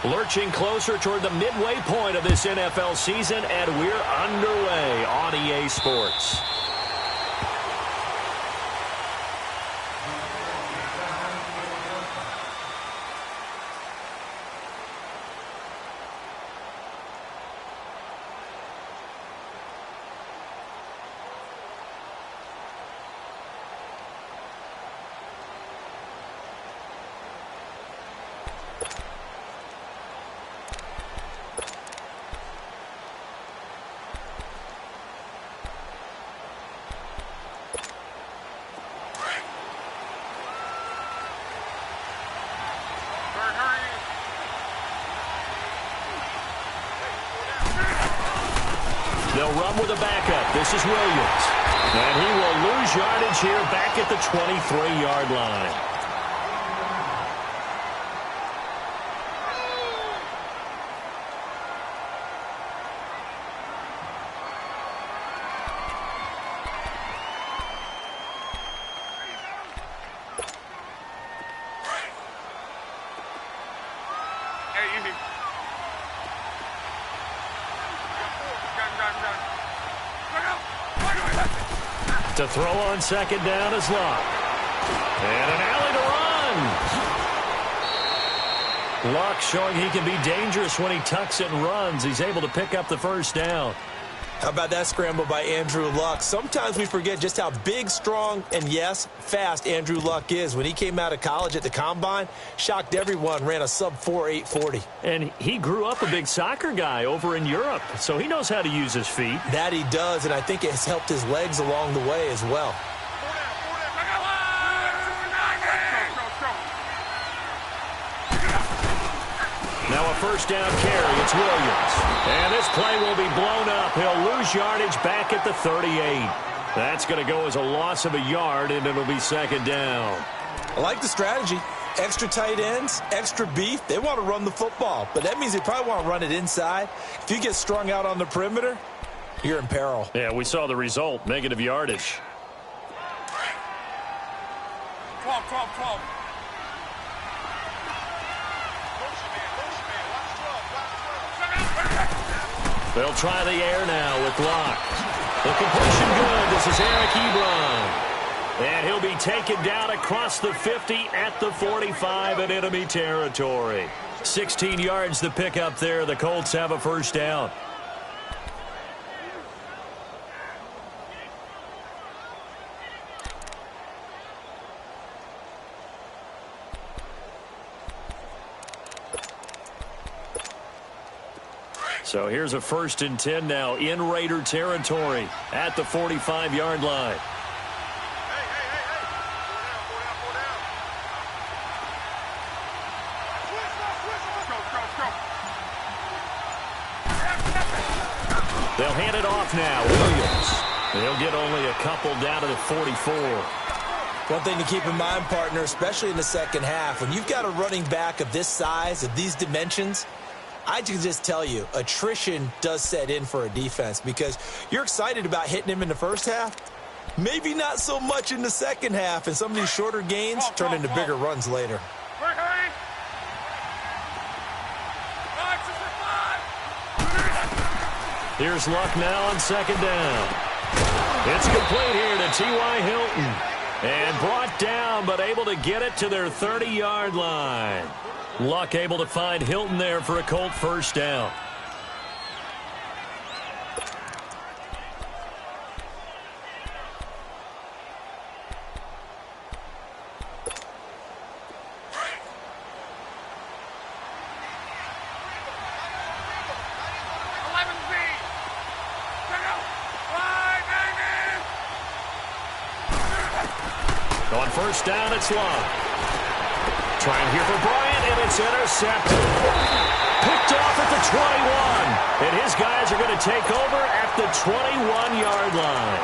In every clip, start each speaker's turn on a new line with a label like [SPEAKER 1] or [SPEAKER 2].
[SPEAKER 1] Lurching closer toward the midway point of this NFL season, and we're underway on EA Sports. They'll run with a backup. This is Williams. And he will lose yardage here back at the 23-yard line. To throw on second down is Luck. And an alley to run. Luck showing he can be dangerous when he tucks it and runs. He's able to pick up the first down.
[SPEAKER 2] How about that scramble by Andrew Luck? Sometimes we forget just how big, strong, and yes, fast Andrew Luck is. When he came out of college at the Combine, shocked everyone, ran a sub-4 840.
[SPEAKER 1] And he grew up a big soccer guy over in Europe, so he knows how to use his feet.
[SPEAKER 2] That he does, and I think it has helped his legs along the way as well.
[SPEAKER 1] Now a first down carry. It's Williams. And this play will be blown up. He'll lose yardage back at the 38. That's going to go as a loss of a yard, and it'll be second down.
[SPEAKER 2] I like the strategy. Extra tight ends, extra beef. They want to run the football, but that means they probably want to run it inside. If you get strung out on the perimeter, you're in peril.
[SPEAKER 1] Yeah, we saw the result. Negative yardage.
[SPEAKER 3] 12.
[SPEAKER 1] They'll try the air now with Luck. The completion good. This is Eric Ebron. And he'll be taken down across the 50 at the 45 in enemy territory. 16 yards to pick up there. The Colts have a first down. So here's a 1st and 10 now in Raider territory at the 45-yard line. They'll hand it off now. Williams. They'll get only a couple down to the 44.
[SPEAKER 2] One thing to keep in mind, partner, especially in the second half, when you've got a running back of this size, of these dimensions, I can just tell you, attrition does set in for a defense because you're excited about hitting him in the first half. Maybe not so much in the second half, and some of these shorter gains turn into bigger runs later.
[SPEAKER 1] Here's Luck now on second down. It's complete here to T.Y. Hilton. And brought down, but able to get it to their 30-yard line. Luck able to find Hilton there for a Colt first down. On first down, it's Luck. Trying here for Bryant, and it's intercepted. Picked off at the 21. And his guys are going to take over at the 21-yard line.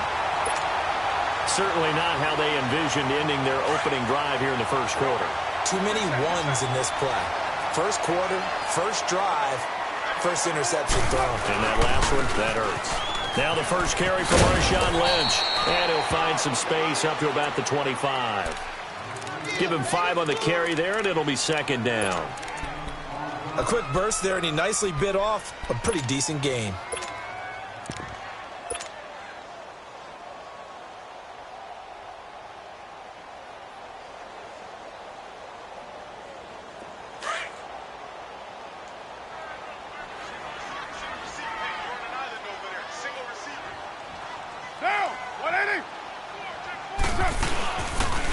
[SPEAKER 1] Certainly not how they envisioned ending their opening drive here in the first quarter.
[SPEAKER 2] Too many ones in this play. First quarter, first drive, first interception thrown.
[SPEAKER 1] And that last one, that hurts. Now the first carry from Marshawn Lynch. And he'll find some space up to about the 25. Give him 5 on the carry there, and it'll be second down.
[SPEAKER 2] A quick burst there, and he nicely bit off a pretty decent gain.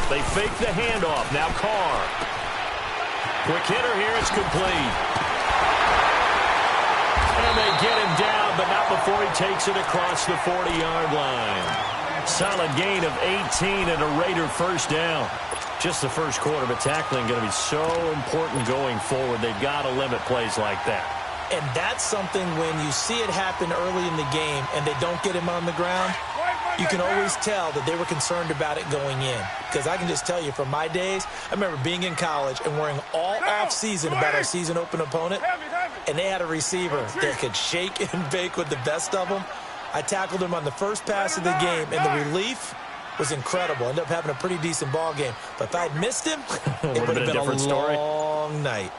[SPEAKER 1] They fake the handoff. Now Carr. Quick hitter here. It's complete. And they get him down, but not before he takes it across the 40-yard line. Solid gain of 18 and a Raider first down. Just the first quarter, but tackling going to be so important going forward. They've got to limit plays like that.
[SPEAKER 2] And that's something when you see it happen early in the game and they don't get him on the ground, you can always tell that they were concerned about it going in. Because I can just tell you from my days, I remember being in college and worrying all off-season about our season open opponent, and they had a receiver that could shake and bake with the best of them. I tackled him on the first pass of the game, and the relief was incredible. Ended up having a pretty decent ball game. But if I'd missed him, it would have been a long night.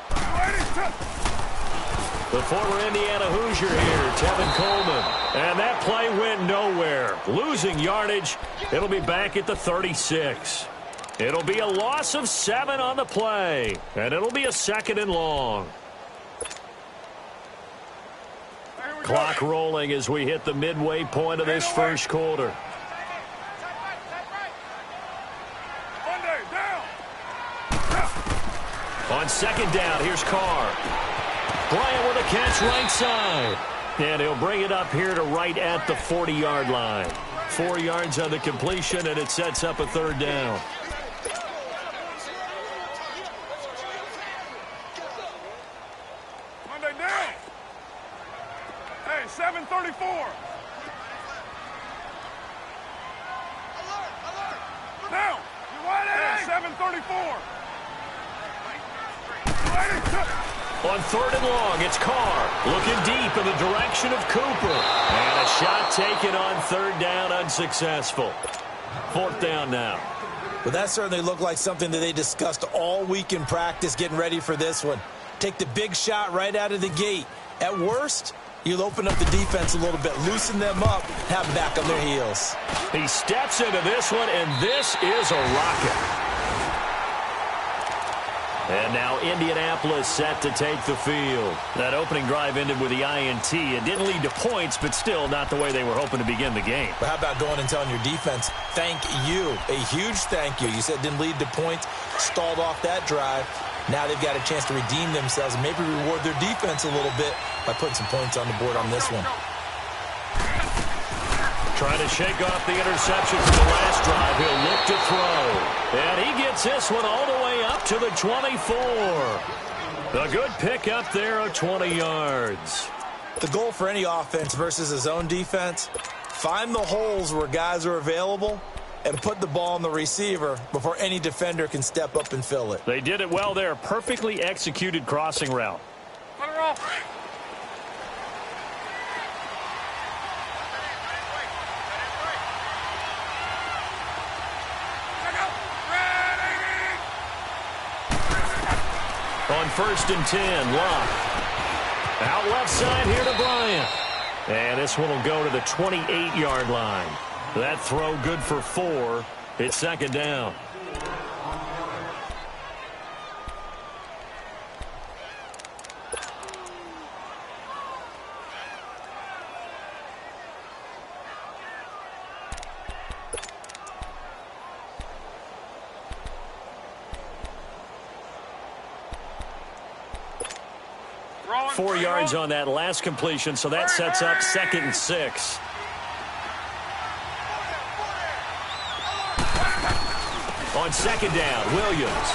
[SPEAKER 1] The former Indiana Hoosier here, Tevin Coleman. And that play went nowhere. Losing yardage. It'll be back at the 36. It'll be a loss of 7 on the play. And it'll be a 2nd and long. Clock rolling as we hit the midway point of this first quarter. On 2nd down, here's Carr. Bryant with a catch right side. And he'll bring it up here to right at the 40-yard line. 4 yards on the completion, and it sets up a 3rd down.
[SPEAKER 3] Monday down. Hey, 7:34. Now, you wide hey, 7:34.
[SPEAKER 1] On 3rd and long, it's Carr looking deep in the direction of Cooper. And a shot taken on 3rd down, unsuccessful. 4th down now.
[SPEAKER 2] Well, that certainly looked like something that they discussed all week in practice getting ready for this one. Take the big shot right out of the gate. At worst, you'll open up the defense a little bit, loosen them up, have them back on their heels.
[SPEAKER 1] He steps into this one, and this is a rocket. And now Indianapolis set to take the field. That opening drive ended with the INT. It didn't lead to points, but still not the way they were hoping to begin the game.
[SPEAKER 2] But how about going and telling your defense, thank you, a huge thank you. You said it didn't lead to points, stalled off that drive. Now they've got a chance to redeem themselves and maybe reward their defense a little bit by putting some points on the board on this one.
[SPEAKER 1] Trying to shake off the interception from the last drive. He'll look to throw. And he gets this one all the way up to the 24. A good pick up there of 20 yards.
[SPEAKER 2] The goal for any offense versus his own defense, find the holes where guys are available and put the ball on the receiver before any defender can step up and fill it.
[SPEAKER 1] They did it well there. Perfectly executed crossing route.
[SPEAKER 3] Let her off.
[SPEAKER 1] On 1st and 10, Locke. Out left side here to Bryant. And this one will go to the 28-yard line. That throw good for 4. It's 2nd down.
[SPEAKER 3] Rolling
[SPEAKER 1] 4 yards on that last completion, so that sets up 2nd and 6. On 2nd down, Williams.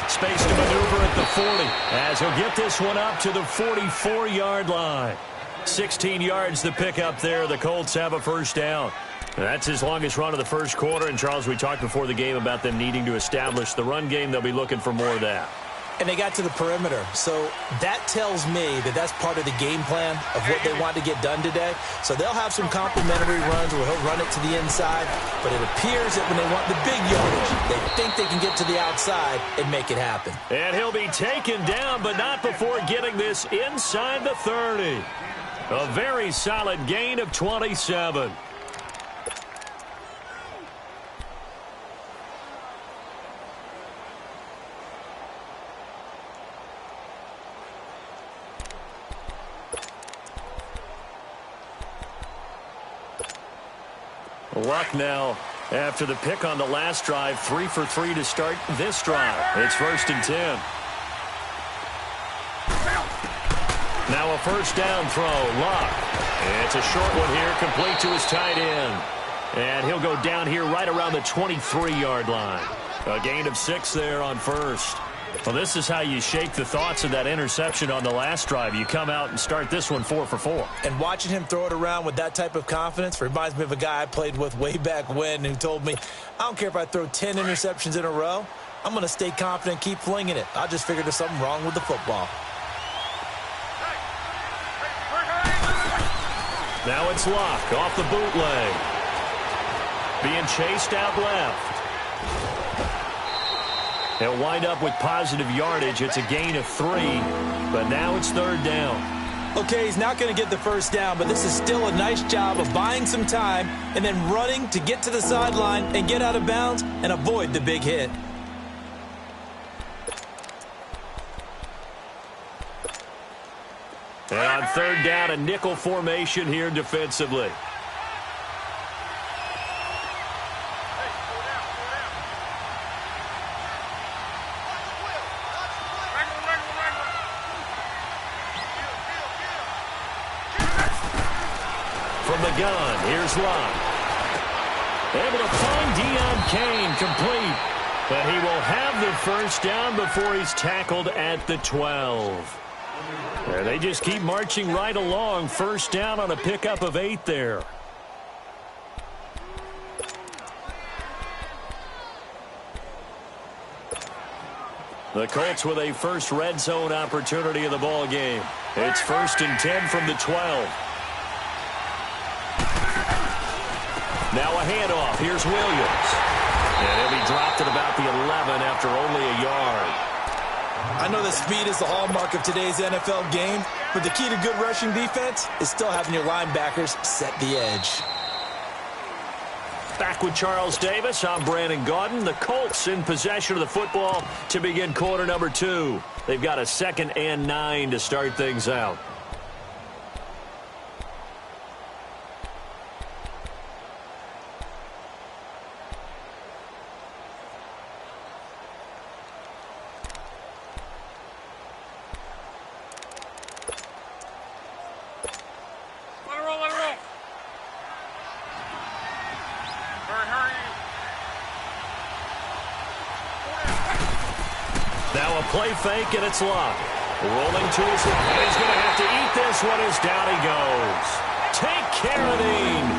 [SPEAKER 1] Space to maneuver at the 40 as he'll get this one up to the 44-yard line. 16 yards to pick up there. The Colts have a first down. That's his longest run of the first quarter. And, Charles, we talked before the game about them needing to establish the run game. They'll be looking for more of that.
[SPEAKER 2] And they got to the perimeter. So that tells me that that's part of the game plan of what they want to get done today. So they'll have some complimentary runs where he'll run it to the inside. But it appears that when they want the big yardage, they think they can get to the outside and make it happen.
[SPEAKER 1] And he'll be taken down, but not before getting this inside the 30. A very solid gain of 27. Luck now after the pick on the last drive, 3 for 3 to start this drive. It's 1st and 10. Now a first down throw. Luck. It's a short one here, complete to his tight end. And he'll go down here right around the 23-yard line. A gain of 6 there on first. Well, this is how you shake the thoughts of that interception on the last drive. You come out and start this one 4 for 4.
[SPEAKER 2] And watching him throw it around with that type of confidence reminds me of a guy I played with way back when who told me, I don't care if I throw 10 interceptions in a row. I'm going to stay confident, keep flinging it. I just figured there's something wrong with the football.
[SPEAKER 1] Now it's Luck off the bootleg. Being chased out left. He'll wind up with positive yardage. It's a gain of 3, but now it's 3rd down.
[SPEAKER 2] Okay, he's not going to get the first down, but this is still a nice job of buying some time and then running to get to the sideline and get out of bounds and avoid the big hit.
[SPEAKER 1] And on 3rd down, a nickel formation here defensively. From the gun, here's Luck. Able to find Deion Kane complete. But he will have the first down before he's tackled at the 12. And they just keep marching right along. First down on a pickup of 8 there. The Colts with a first red zone opportunity of the ball game. It's 1st and 10 from the 12. Now a handoff. Here's Williams. And he'll be dropped at about the 11 after only a yard.
[SPEAKER 2] I know that speed is the hallmark of today's NFL game, but the key to good rushing defense is still having your linebackers set the edge.
[SPEAKER 1] Back with Charles Davis, I'm Brandon Gaudin. The Colts in possession of the football to begin quarter number 2. They've got a 2nd and 9 to start things out. Now a play fake, and it's Luck. Rolling to his left. And he's going to have to eat this one as down he goes. Take Carradine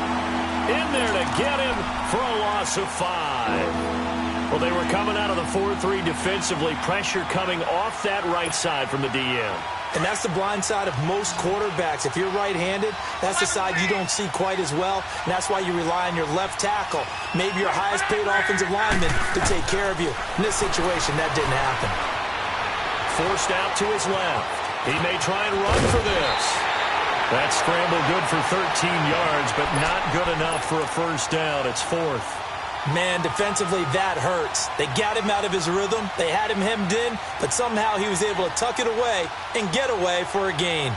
[SPEAKER 1] in there to get him for a loss of 5. Well, they were coming out of the 4-3 defensively. Pressure coming off that right side from the DM.
[SPEAKER 2] And that's the blind side of most quarterbacks. If you're right-handed, that's the side you don't see quite as well. And that's why you rely on your left tackle, maybe your highest-paid offensive lineman, to take care of you. In this situation, that didn't happen.
[SPEAKER 1] Forced out to his left. He may try and run for this. That scramble good for 13 yards, but not good enough for a first down. It's 4th.
[SPEAKER 2] Man, defensively, that hurts. They got him out of his rhythm. They had him hemmed in, but somehow he was able to tuck it away and get away for a gain.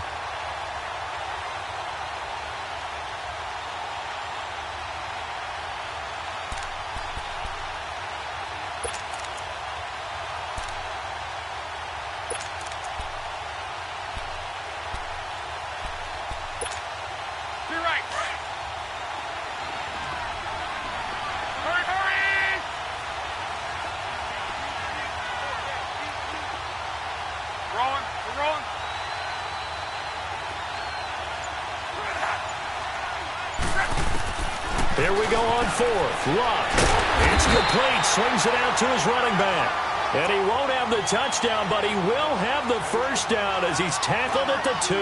[SPEAKER 1] Here we go on 4th. Luck. It's complete. Swings it out to his running back. And he won't have the touchdown, but he will have the first down as he's tackled at the 2.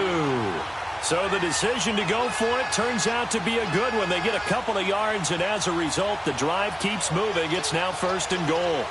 [SPEAKER 1] So the decision to go for it turns out to be a good one. They get a couple of yards, and as a result, the drive keeps moving. It's now 1st and goal.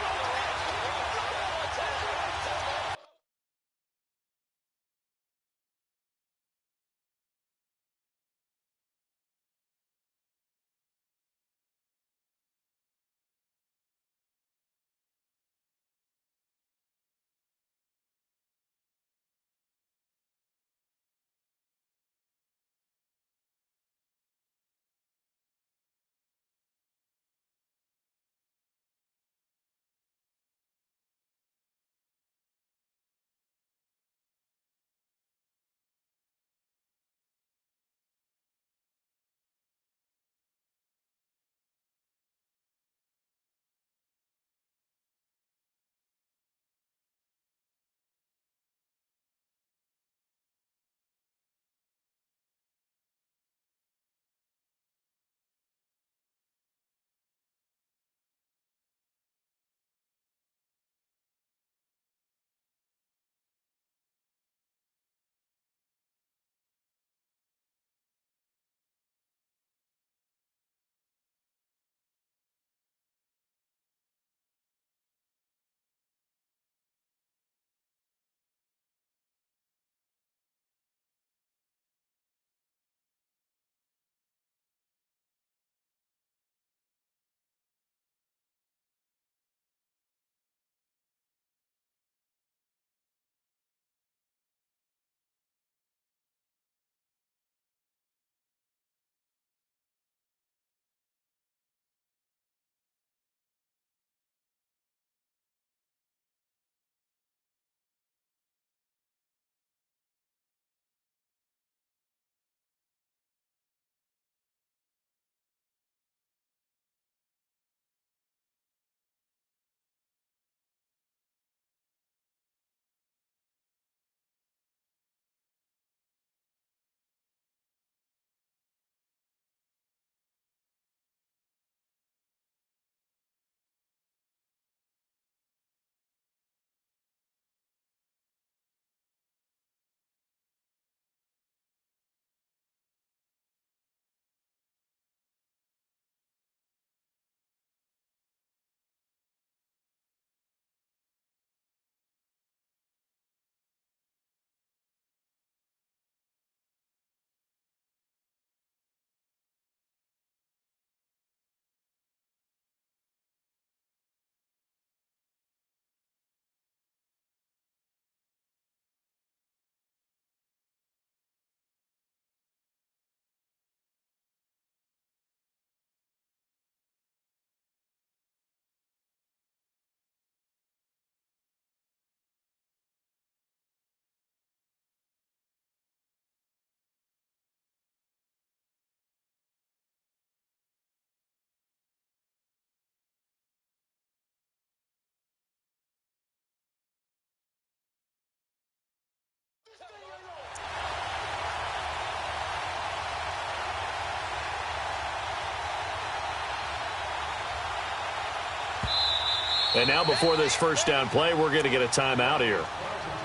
[SPEAKER 1] And now before this first down play, we're going to get a timeout here.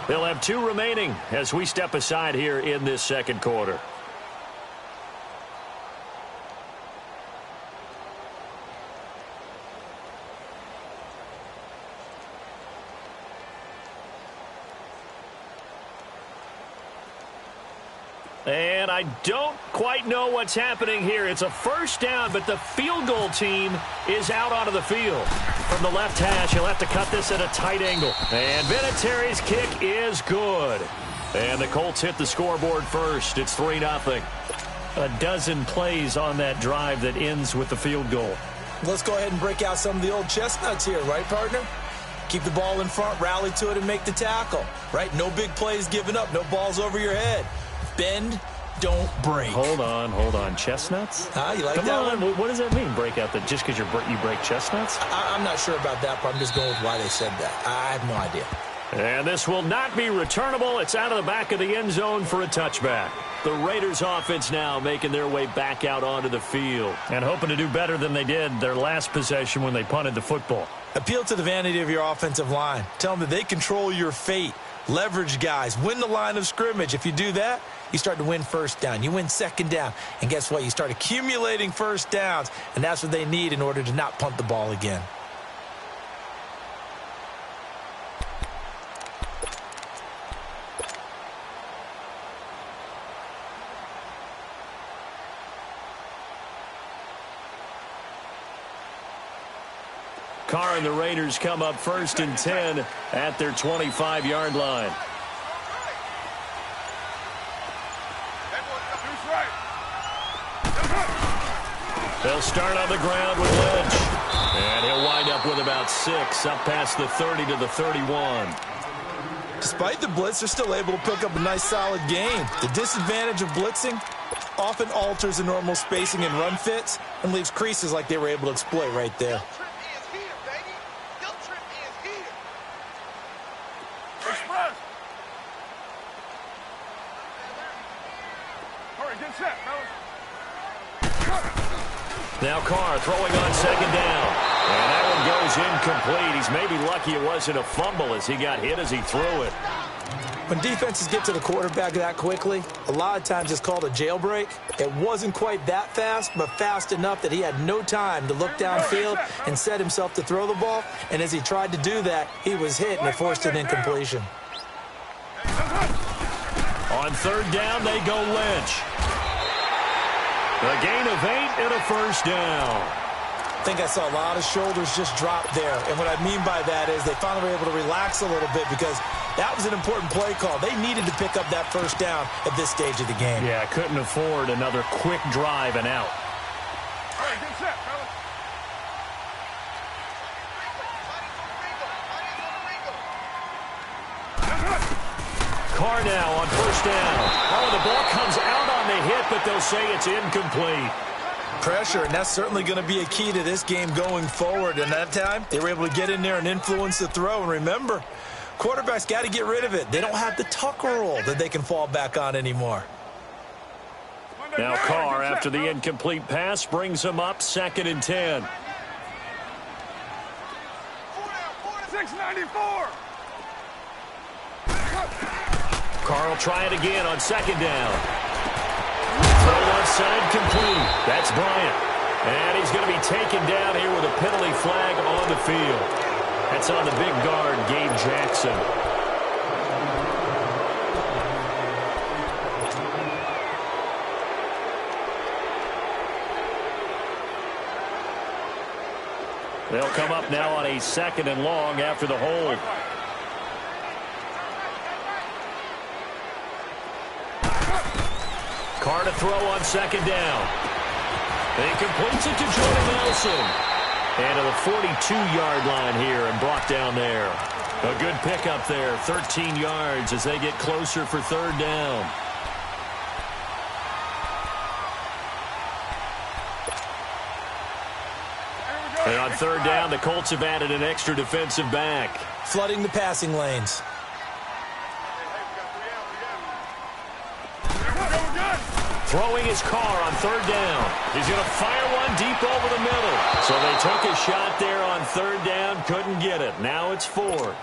[SPEAKER 1] They'll have 2 remaining as we step aside here in this second quarter. And I don't quite know what's happening here. It's a first down, but the field goal team is out onto the field. From the left hash, he'll have to cut this at a tight angle. And Vinatieri's kick is good. And the Colts hit the scoreboard first. It's 3-0. A dozen plays on that drive that ends with the field goal.
[SPEAKER 2] Let's go ahead and break out some of the old chestnuts here, right, partner? Keep the ball in front, rally to it, and make the tackle, right? No big plays given up, no balls over your head. Bend, don't break.
[SPEAKER 1] Hold on. Chestnuts?
[SPEAKER 2] You like
[SPEAKER 1] Come
[SPEAKER 2] that
[SPEAKER 1] on.
[SPEAKER 2] one?
[SPEAKER 1] What does that mean, break out? Just because you break chestnuts?
[SPEAKER 2] I'm not sure about that, but I'm just going with why they said that. I have no idea.
[SPEAKER 1] And this will not be returnable. It's out of the back of the end zone for a touchback. The Raiders offense now making their way back out onto the field.
[SPEAKER 4] And hoping to do better than they did their last possession when they punted the football.
[SPEAKER 2] Appeal to the vanity of your offensive line. Tell them that they control your fate. Leverage guys. Win the line of scrimmage. If you do that, you start to win first down. You win second down. And guess what? You start accumulating first downs. And that's what they need in order to not punt the ball again.
[SPEAKER 1] Carr and the Raiders come up 1st and 10 at their 25-yard line. They'll start on the ground with Lynch. And he'll wind up with about 6, up past the 30 to the 31.
[SPEAKER 2] Despite the blitz, they're still able to pick up a nice, solid gain. The disadvantage of blitzing often alters the normal spacing and run fits and leaves creases like they were able to exploit right there.
[SPEAKER 1] Now Carr throwing on 2nd down. And that one goes incomplete. He's maybe lucky it wasn't a fumble as he got hit as he threw it.
[SPEAKER 2] When defenses get to the quarterback that quickly, a lot of times it's called a jailbreak. It wasn't quite that fast, but fast enough that he had no time to look downfield and set himself to throw the ball. And as he tried to do that, he was hit and it forced an incompletion.
[SPEAKER 1] On 3rd down, they go Lynch. A gain of 8 and a first down.
[SPEAKER 2] I think I saw a lot of shoulders just drop there. And what I mean by that is they finally were able to relax a little bit because that was an important play call. They needed to pick up that first down at this stage of the game.
[SPEAKER 4] Yeah, couldn't afford another quick drive and out.
[SPEAKER 3] All right, get set, fellas.
[SPEAKER 1] Carr now on 1st down. Oh, the ball comes out on the hit, but they'll say it's incomplete.
[SPEAKER 2] Pressure, and that's certainly going to be a key to this game going forward. And that time, they were able to get in there and influence the throw. And remember, quarterbacks got to get rid of it. They don't have the tuck roll that they can fall back on anymore.
[SPEAKER 1] Now Carr, after the incomplete pass, brings him up 2nd and 10.
[SPEAKER 3] 694.
[SPEAKER 1] Carr will try it again on 2nd down. Throw left side complete. That's Bryant. And he's going to be taken down here with a penalty flag on the field. That's on the big guard, Gabe Jackson. They'll come up now on a 2nd and long after the hold. Carr to throw on 2nd down. He completes it to Jordan Nelson. And to the 42-yard line here and brought down there. A good pickup there, 13 yards as they get closer for 3rd down. And on 3rd down, the Colts have added an extra defensive back.
[SPEAKER 2] Flooding the passing lanes.
[SPEAKER 1] Throwing his Carr on 3rd down. He's going to fire one deep over the middle. So they took a shot there on 3rd down, couldn't get it. Now it's 4th.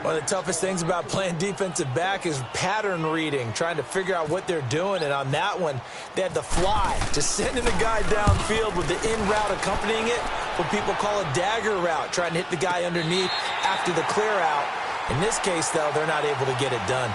[SPEAKER 2] One of the toughest things about playing defensive back is pattern reading, trying to figure out what they're doing. And on that one, they had the fly, just sending the guy downfield with the in route accompanying it, what people call a dagger route, trying to hit the guy underneath after the clear out. In this case, though, they're not able to get it done.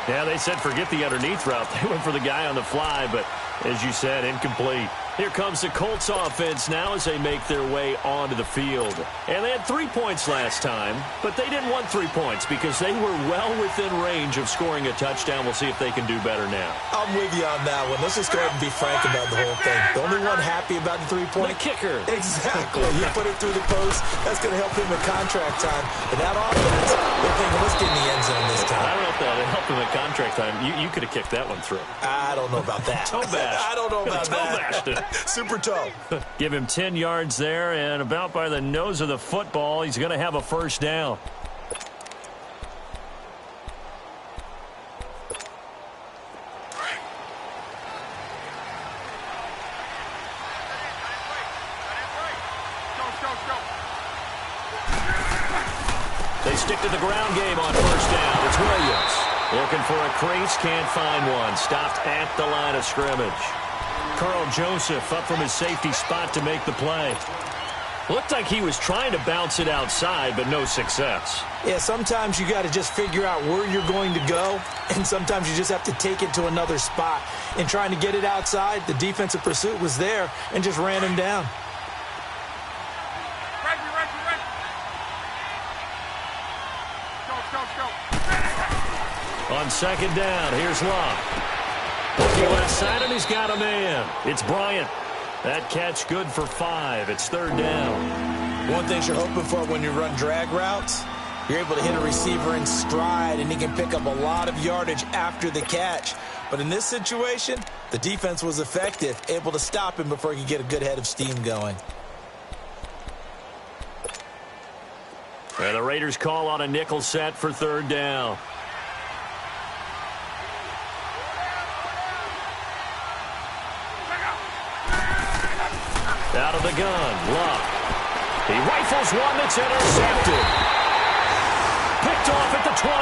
[SPEAKER 1] Yeah, they said forget the underneath route. They went for the guy on the fly, but as you said, incomplete. Here comes the Colts offense now as they make their way onto the field. And they had 3 points last time, but they didn't want 3 points because they were well within range of scoring a touchdown. We'll see if they can do better now.
[SPEAKER 2] I'm with you on that one. Let's just go ahead and be frank about the whole thing. The only one happy about the 3-point?
[SPEAKER 1] The kicker.
[SPEAKER 2] Exactly. You put it through the post. That's going to help him with contract time. But that offense, they're thinking, let's get in the end zone this time.
[SPEAKER 1] I don't know if that helped him at contract time. You could have kicked that one through.
[SPEAKER 2] I don't know about that.
[SPEAKER 1] Toe bash.
[SPEAKER 2] I don't know about
[SPEAKER 1] Toe
[SPEAKER 2] that.
[SPEAKER 1] bashed it.
[SPEAKER 2] Super toe.
[SPEAKER 1] Give him 10 yards there, and about by the nose of the football, he's going to have a first down. They stick to the ground game on first down. It's Williams. Looking for a crease, can't find one. Stopped at the line of scrimmage. Carl Joseph up from his safety spot to make the play. Looked like he was trying to bounce it outside, but no success.
[SPEAKER 2] Yeah, sometimes you got to just figure out where you're going to go, and sometimes you just have to take it to another spot. In trying to get it outside, the defensive pursuit was there and just ran him down.
[SPEAKER 1] On second down, here's Love. Looking left side, and he's got a man. It's Bryant. That catch good for 5. It's third down.
[SPEAKER 2] One thing you're hoping for when you run drag routes, you're able to hit a receiver in stride, and he can pick up a lot of yardage after the catch. But in this situation, the defense was effective, able to stop him before he could get a good head of steam going.
[SPEAKER 1] And the Raiders call on a nickel set for third down. Out of the gun, Love. He rifles one that's intercepted. Picked off at the 28,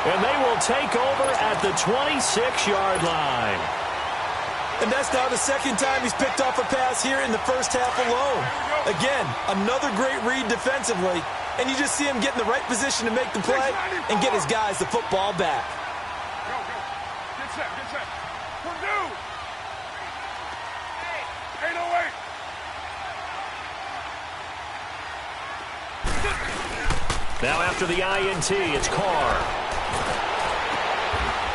[SPEAKER 1] and they will take over at the 26-yard line.
[SPEAKER 2] And that's now the second time he's picked off a pass here in the first half alone. Again, another great read defensively, and you just see him get in the right position to make the play and get his guys the football back.
[SPEAKER 3] Go. Get set. Purdue. 808.
[SPEAKER 1] Now after the INT, it's Carr.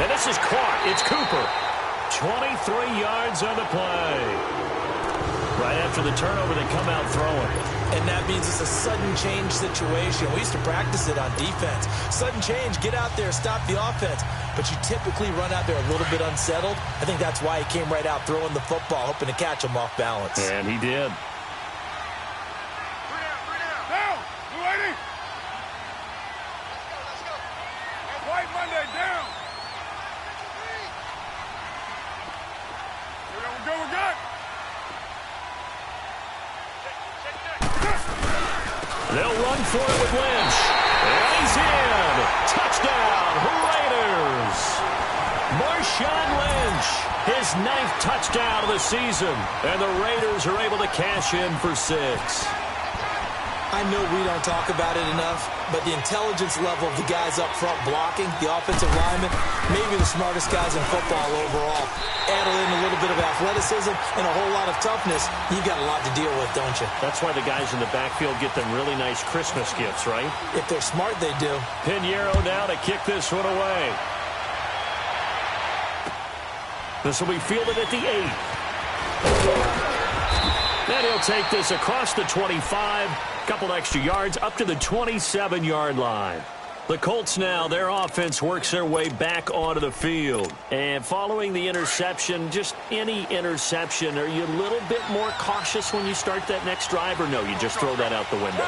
[SPEAKER 1] And this is caught. It's Cooper. 23 yards on the play. Right after the turnover, they come out throwing.
[SPEAKER 2] And that means it's a sudden change situation. We used to practice it on defense. Sudden change, get out there, stop the offense. But you typically run out there a little bit unsettled. I think that's why he came right out throwing the football, hoping to catch him off balance.
[SPEAKER 1] And he did.
[SPEAKER 3] Down. Blue 80. White Monday down. We're good.
[SPEAKER 1] They'll run for it with Lynch. And he's in. Touchdown, Raiders. Marshawn Lynch, his 9th touchdown of the season. And the Raiders are able to cash in for 6.
[SPEAKER 2] I know we don't talk about it enough, but the intelligence level of the guys up front blocking, the offensive linemen, maybe the smartest guys in football overall. Add in a little bit of athleticism and a whole lot of toughness, you've got a lot to deal with, don't you?
[SPEAKER 1] That's why the guys in the backfield get them really nice Christmas gifts, right?
[SPEAKER 2] If they're smart, they do.
[SPEAKER 1] Pinheiro now to kick this one away. This will be fielded at the 8. Then he'll take this across the 25. Couple extra yards up to the 27-yard line. The Colts now, their offense works their way back onto the field. And following the interception, just any interception, are you a little bit more cautious when you start that next drive, or no, you just throw that out the window?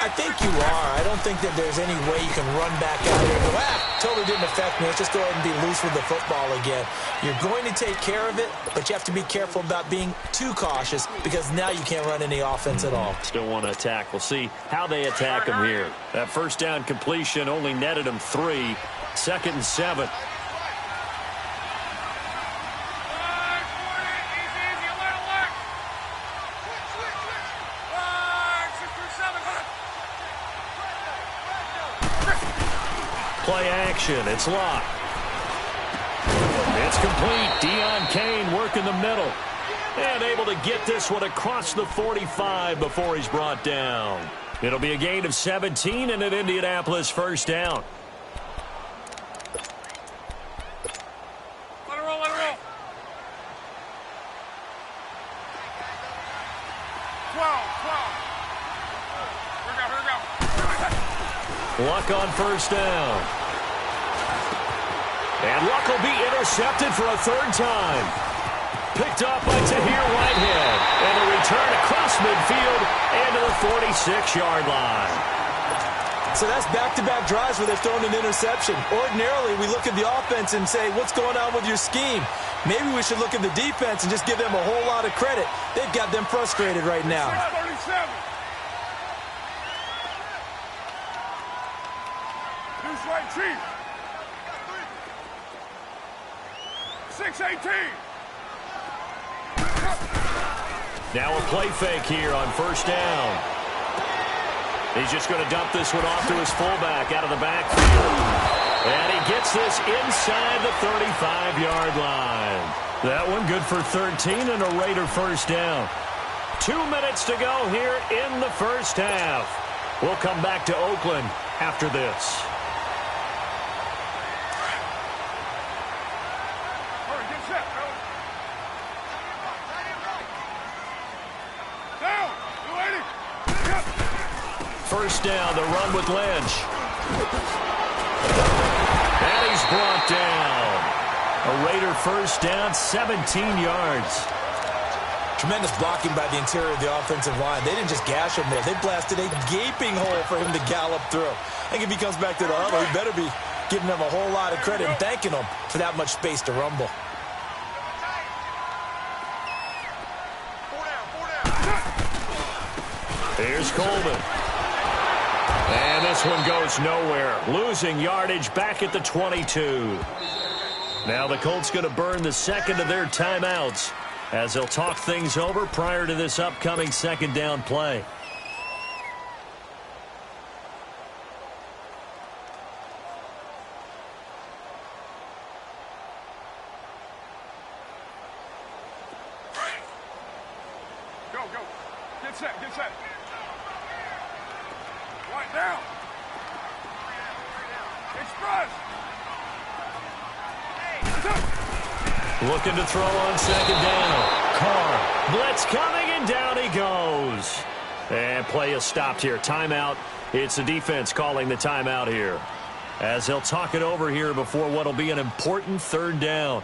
[SPEAKER 2] I think you are. I don't think that there's any way you can run back out here and go, totally didn't affect me. Let's just go ahead and be loose with the football again. You're going to take care of it, but you have to be careful about being too cautious because now you can't run any offense at all.
[SPEAKER 1] Still want to attack. We'll see how they attack him here. That first down completion only netted him 3. 2nd and 7. Play action. It's locked. It's complete. Deion Kane working the middle. And able to get this one across the 45 before he's brought down. It'll be a gain of 17 and an Indianapolis first down.
[SPEAKER 3] Let it roll. Here we go.
[SPEAKER 1] Luck on first down. And Luck will be intercepted for a 3rd time. Picked off by Tahir Whitehead. And a return across midfield and to the 46-yard line.
[SPEAKER 2] So that's back-to-back drives where they've thrown an interception. Ordinarily, we look at the offense and say, what's going on with your scheme? Maybe we should look at the defense and just give them a whole lot of credit. They've got them frustrated right now.
[SPEAKER 3] 37. This way, Chief. 618.
[SPEAKER 1] Now a play fake here on first down. He's just going to dump this one off to his fullback out of the backfield. And he gets this inside the 35-yard line. That one good for 13 and a Raider first down. 2 minutes to go here in the first half. We'll come back to Oakland after this.
[SPEAKER 3] Hurry, get set, down, 280.
[SPEAKER 1] First down, the run with Lynch. And he's brought down. A Raider first down, 17 yards.
[SPEAKER 2] Tremendous blocking by the interior of the offensive line. They didn't just gash him there. They blasted a gaping hole for him to gallop through. I think if he comes back to the huddle, he better be giving them a whole lot of credit and thanking them for that much space to rumble.
[SPEAKER 1] Here's Coleman. And this one goes nowhere. Losing yardage back at the 22. Now the Colts going to burn the second of their timeouts as they'll talk things over prior to this upcoming second down play.
[SPEAKER 3] Go, go. Get set, get set. Right down. Express.
[SPEAKER 1] Looking to throw on second down. Carr. Blitz coming, and down he goes. And play is stopped here. Timeout. It's the defense calling the timeout here, as they'll talk it over here before what will be an important third down.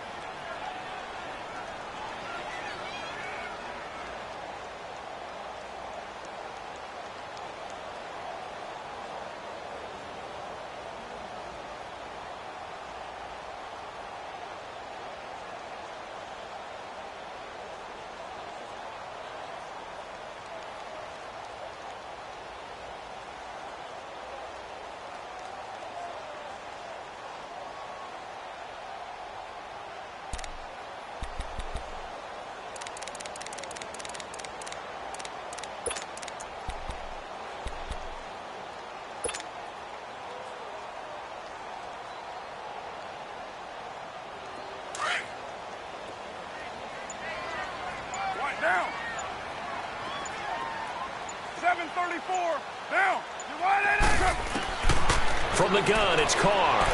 [SPEAKER 3] Down. 734. Down. You wide it.
[SPEAKER 1] From the gun, it's Carr.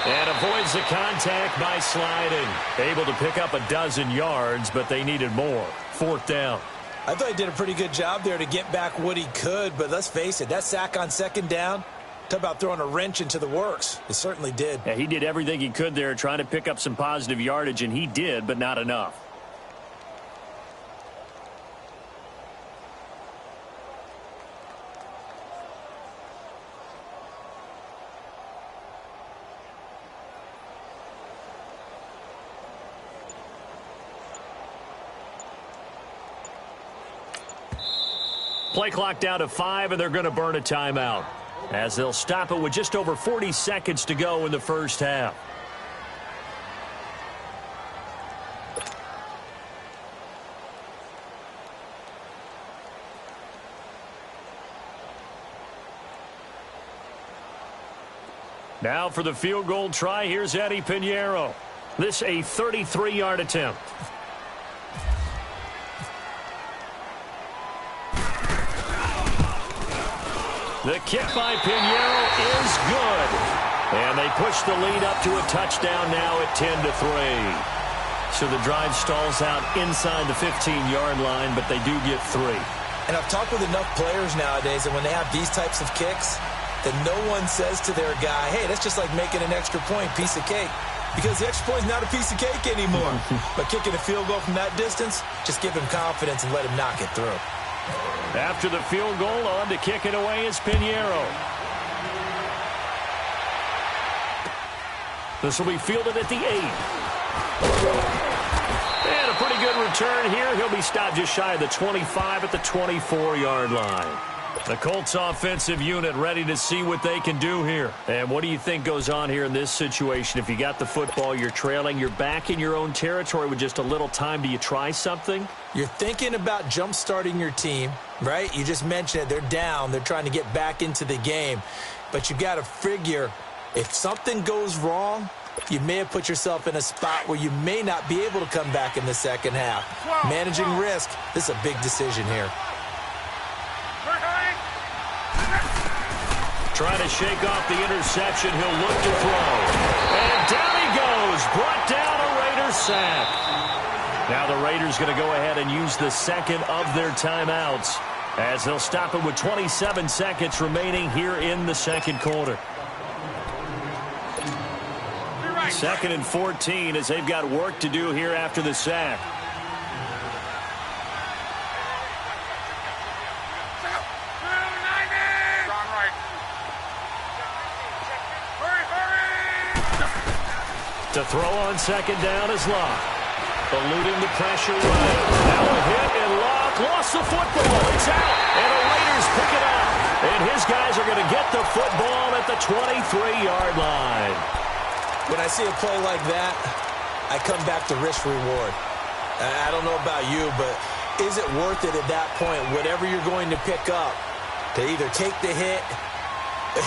[SPEAKER 1] And avoids the contact by sliding. Able to pick up a dozen yards, but they needed more. Fourth down.
[SPEAKER 2] I thought he did a pretty good job there to get back what he could, but let's face it, that sack on second down, talk about throwing a wrench into the works. It certainly did.
[SPEAKER 1] Yeah, he did everything he could there trying to pick up some positive yardage, and he did, but not enough. Play clock down to 5, and they're going to burn a timeout, as they'll stop it with just over 40 seconds to go in the first half. Now for the field goal try, here's Eddie Pinheiro. This a 33-yard attempt. The kick by Pinheiro is good. And they push the lead up to a touchdown now at 10-3. So the drive stalls out inside the 15-yard line, but they do get 3.
[SPEAKER 2] And I've talked with enough players nowadays that when they have these types of kicks, that no one says to their guy, hey, that's just like making an extra point, piece of cake. Because the extra point is not a piece of cake anymore. But kicking a field goal from that distance, just give him confidence and let him knock it through.
[SPEAKER 1] After the field goal, on to kick it away is Pinheiro. This will be fielded at the 8. And a pretty good return here. He'll be stopped just shy of the 25 at the 24-yard line.
[SPEAKER 4] The Colts offensive unit ready to see what they can do here. And what do you think goes on here in this situation? If you got the football, you're trailing, you're back in your own territory with just a little time. Do you try something?
[SPEAKER 2] You're thinking about jump-starting your team, right? You just mentioned it. They're down. They're trying to get back into the game. But you got to figure if something goes wrong, you may have put yourself in a spot where you may not be able to come back in the second half. Managing risk, this is a big decision here.
[SPEAKER 4] Trying to shake off the interception. He'll look to throw. And down he goes. Brought down a Raiders sack. Now the Raiders going to go ahead and use the second of their timeouts as they'll stop it with 27 seconds remaining here in the second quarter. 2nd and 14 as they've got work to do here after the sack. To throw on second down is Locke. Eluding the pressure right. Now a hit and Locke lost the football. It's out. And the Raiders pick it up. And his guys are going to get the football at the 23-yard line.
[SPEAKER 2] When I see a play like that, I come back to risk reward. I don't know about you, but is it worth it at that point, whatever you're going to pick up, to either take the hit,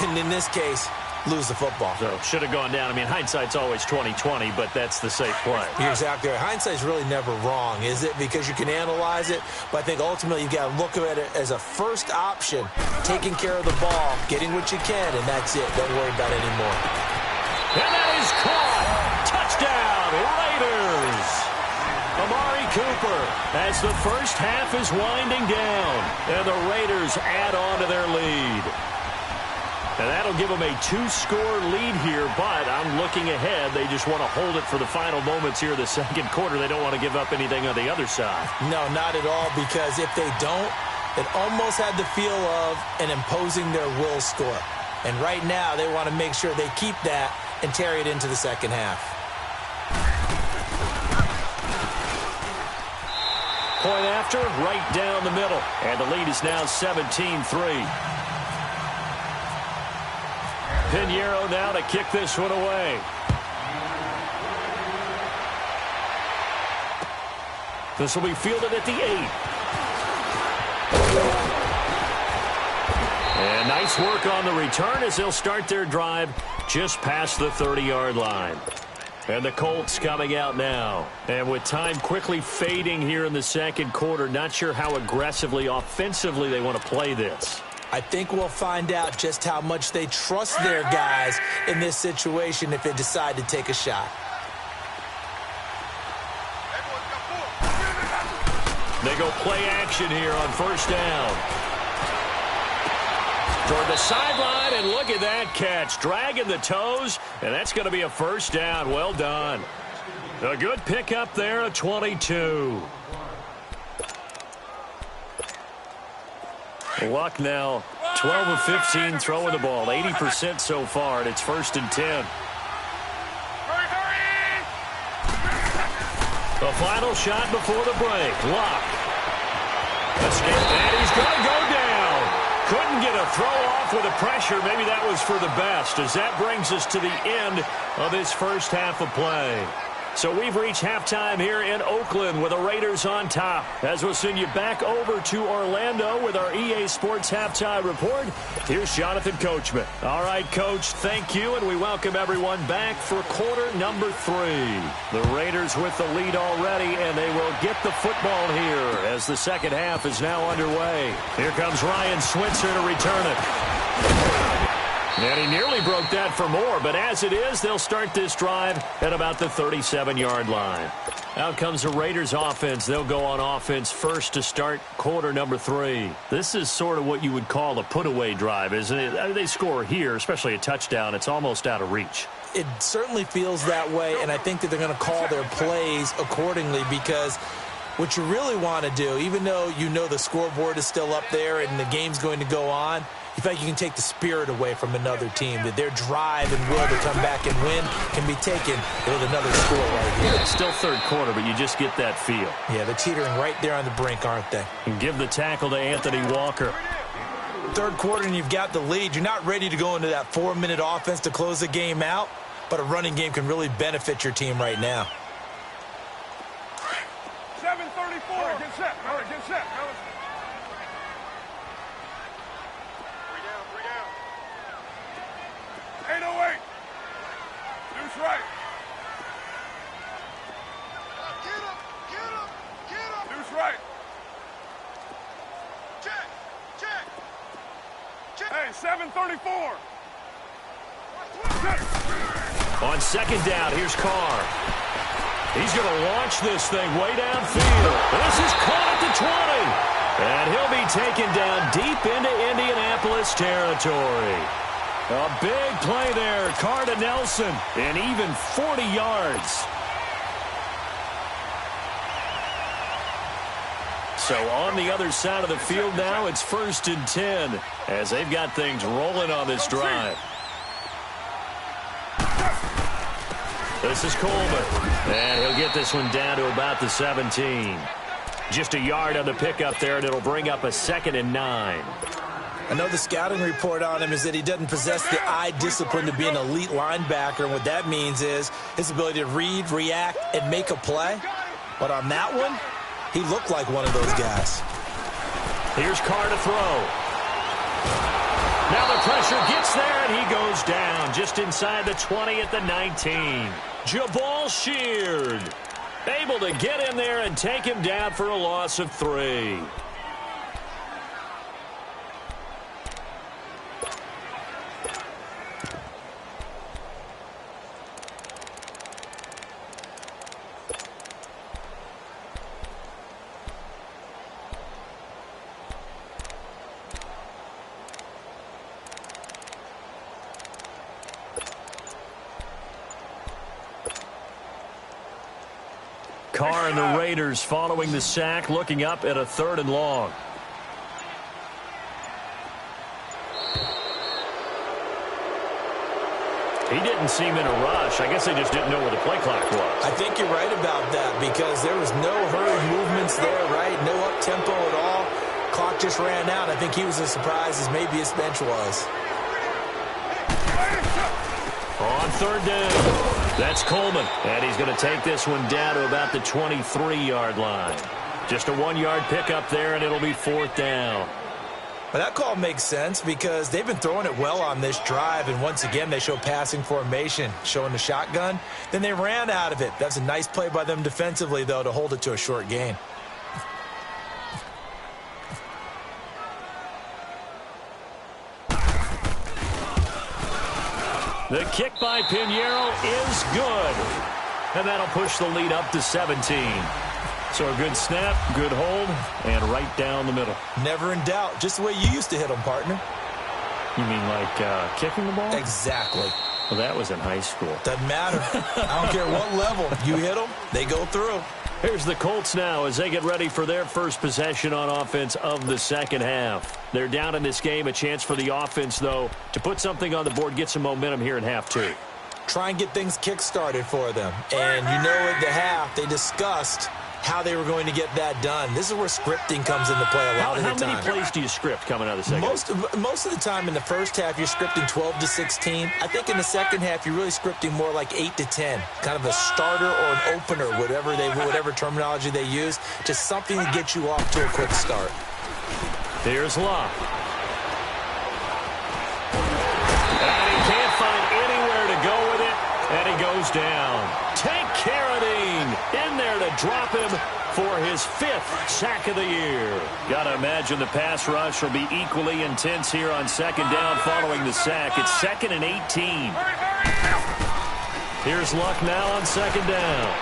[SPEAKER 2] and in this case, lose the football?
[SPEAKER 4] So should have gone down. I mean, hindsight's always 20/20, but that's the safe play.
[SPEAKER 2] You're exactly right. Hindsight's really never wrong, is it? Because you can analyze it, but I think ultimately you got to look at it as a first option, taking care of the ball, getting what you can, and that's it. Don't worry about it anymore.
[SPEAKER 4] And that is caught. Touchdown, Raiders. Amari Cooper as the first half is winding down, and the Raiders add on to their lead. And that'll give them a 2-score lead here, but I'm looking ahead. They just want to hold it for the final moments here of the second quarter. They don't want to give up anything on the other side.
[SPEAKER 2] No, not at all, because if they don't, it almost had the feel of an imposing their will score. And right now, they want to make sure they keep that and carry it into the second half.
[SPEAKER 4] Point after, right down the middle. And the lead is now 17-3. Pinheiro now to kick this one away. This will be fielded at the 8. And nice work on the return as they'll start their drive just past the 30-yard line. And the Colts coming out now. And with time quickly fading here in the second quarter, not sure how aggressively, offensively they want to play this.
[SPEAKER 2] I think we'll find out just how much they trust their guys in this situation if they decide to take a shot.
[SPEAKER 4] They go play action here on first down. Toward the sideline, and look at that catch. Dragging the toes, and that's going to be a first down. Well done. A good pickup there at 22. Luck now 12 of 15 throwing the ball, 80% so far, and it's 1st and 10. The final shot before the break. Luck. And he's going to go down. Couldn't get a throw off with the pressure. Maybe that was for the best, as that brings us to the end of this first half of play. So we've reached halftime here in Oakland with the Raiders on top. As we'll send you back over to Orlando with our EA Sports Halftime Report, here's Jonathan Coachman. All right, Coach, thank you, and we welcome everyone back for quarter number 3. The Raiders with the lead already, and they will get the football here as the second half is now underway. Here comes Ryan Switzer to return it. And he nearly broke that for more, but as it is, they'll start this drive at about the 37-yard line. Out comes the Raiders offense. They'll go on offense first to start quarter number 3. This is sort of what you would call a put-away drive, isn't it? They score here, especially a touchdown. It's almost out of reach.
[SPEAKER 2] It certainly feels that way, and I think that they're going to call their plays accordingly, because what you really want to do, even though you know the scoreboard is still up there and the game's going to go on, you feel like you can take the spirit away from another team, that their drive and will to come back and win can be taken with another score right here.
[SPEAKER 4] It's still third quarter, but you just get that feel.
[SPEAKER 2] Yeah, they're teetering right there on the brink, aren't they?
[SPEAKER 4] And give the tackle to Anthony Walker.
[SPEAKER 2] Third quarter and you've got the lead. You're not ready to go into that 4-minute offense to close the game out, but a running game can really benefit your team right now.
[SPEAKER 3] 7:34. Get set. All right, get set. 8:08. Deuce right. Deuce right. Hey, 7:34.
[SPEAKER 4] On second down, here's Carr. He's going to launch this thing way downfield. This is caught at the 20. And he'll be taken down deep into Indianapolis territory. A big play there. Carr to Nelson. And even 40 yards. So on the other side of the field now, it's 1st and 10 as they've got things rolling on this drive. This is Coleman. And he'll get this one down to about the 17. Just a yard on the pickup there, and it'll bring up a 2nd and 9.
[SPEAKER 2] I know the scouting report on him is that he doesn't possess the eye discipline to be an elite linebacker, and what that means is his ability to read, react, and make a play. But on that one, he looked like one of those guys.
[SPEAKER 4] Here's Carr to throw. Now the pressure gets there, and he goes down just inside the 20 at the 19. Jabal Sheard able to get in there and take him down for a loss of 3. Carr and the Raiders following the sack, looking up at a 3rd and long. He didn't seem in a rush. I guess they just didn't know where the play clock was.
[SPEAKER 2] I think you're right about that because there was no hurried movements there, right? No up-tempo at all. Clock just ran out. I think he was as surprised as maybe his bench was.
[SPEAKER 4] On 3rd down. That's Coleman, and he's going to take this one down to about the 23-yard line. Just a 1-yard pickup there, and it'll be 4th down.
[SPEAKER 2] Well, that call makes sense because they've been throwing it well on this drive, and once again, they show passing formation, showing the shotgun. Then they ran out of it. That's a nice play by them defensively, though, to hold it to a short gain.
[SPEAKER 4] The kick by Pinheiro is good. And that'll push the lead up to 17. So a good snap, good hold, and right down the middle.
[SPEAKER 2] Never in doubt. Just the way you used to hit them, partner.
[SPEAKER 4] You mean like kicking the ball?
[SPEAKER 2] Exactly.
[SPEAKER 4] Well, that was in high school.
[SPEAKER 2] Doesn't matter. I don't care what level. You hit them, they go through.
[SPEAKER 4] Here's the Colts now as they get ready for their first possession on offense of the second half. They're down in this game. A chance for the offense, though, to put something on the board, get some momentum here in half 2.
[SPEAKER 2] Try and get things kick-started for them. And you know at the half, they discussed how they were going to get that done. This is where scripting comes into play a lot of the time.
[SPEAKER 4] How many plays do you script coming out of the second half?
[SPEAKER 2] Most of the time in the first half, you're scripting 12 to 16. I think in the second half, you're really scripting more like 8 to 10. Kind of a starter or an opener, whatever terminology they use. Just something to get you off to a quick start.
[SPEAKER 4] Here's Locke. And he can't find anywhere to go with it, and he goes down. Tank Carradine in there to drop him for his 5th sack of the year. Got to imagine the pass rush will be equally intense here on second down following the sack. It's 2nd and 18. Here's Luck now on second down.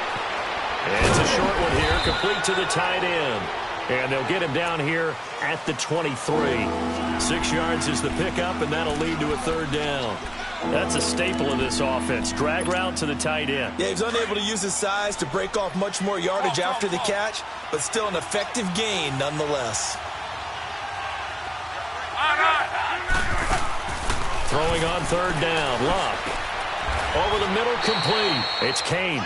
[SPEAKER 4] And it's a short one here, complete to the tight end. And they'll get him down here at the 23. 6 yards is the pickup, and that'll lead to a 3rd down. That's a staple of this offense. Drag route to the tight end.
[SPEAKER 2] Yeah, he's unable to use his size to break off much more yardage after the catch, but still an effective gain nonetheless.
[SPEAKER 4] Throwing on 3rd down. Luck. Over the middle, complete. It's Kane.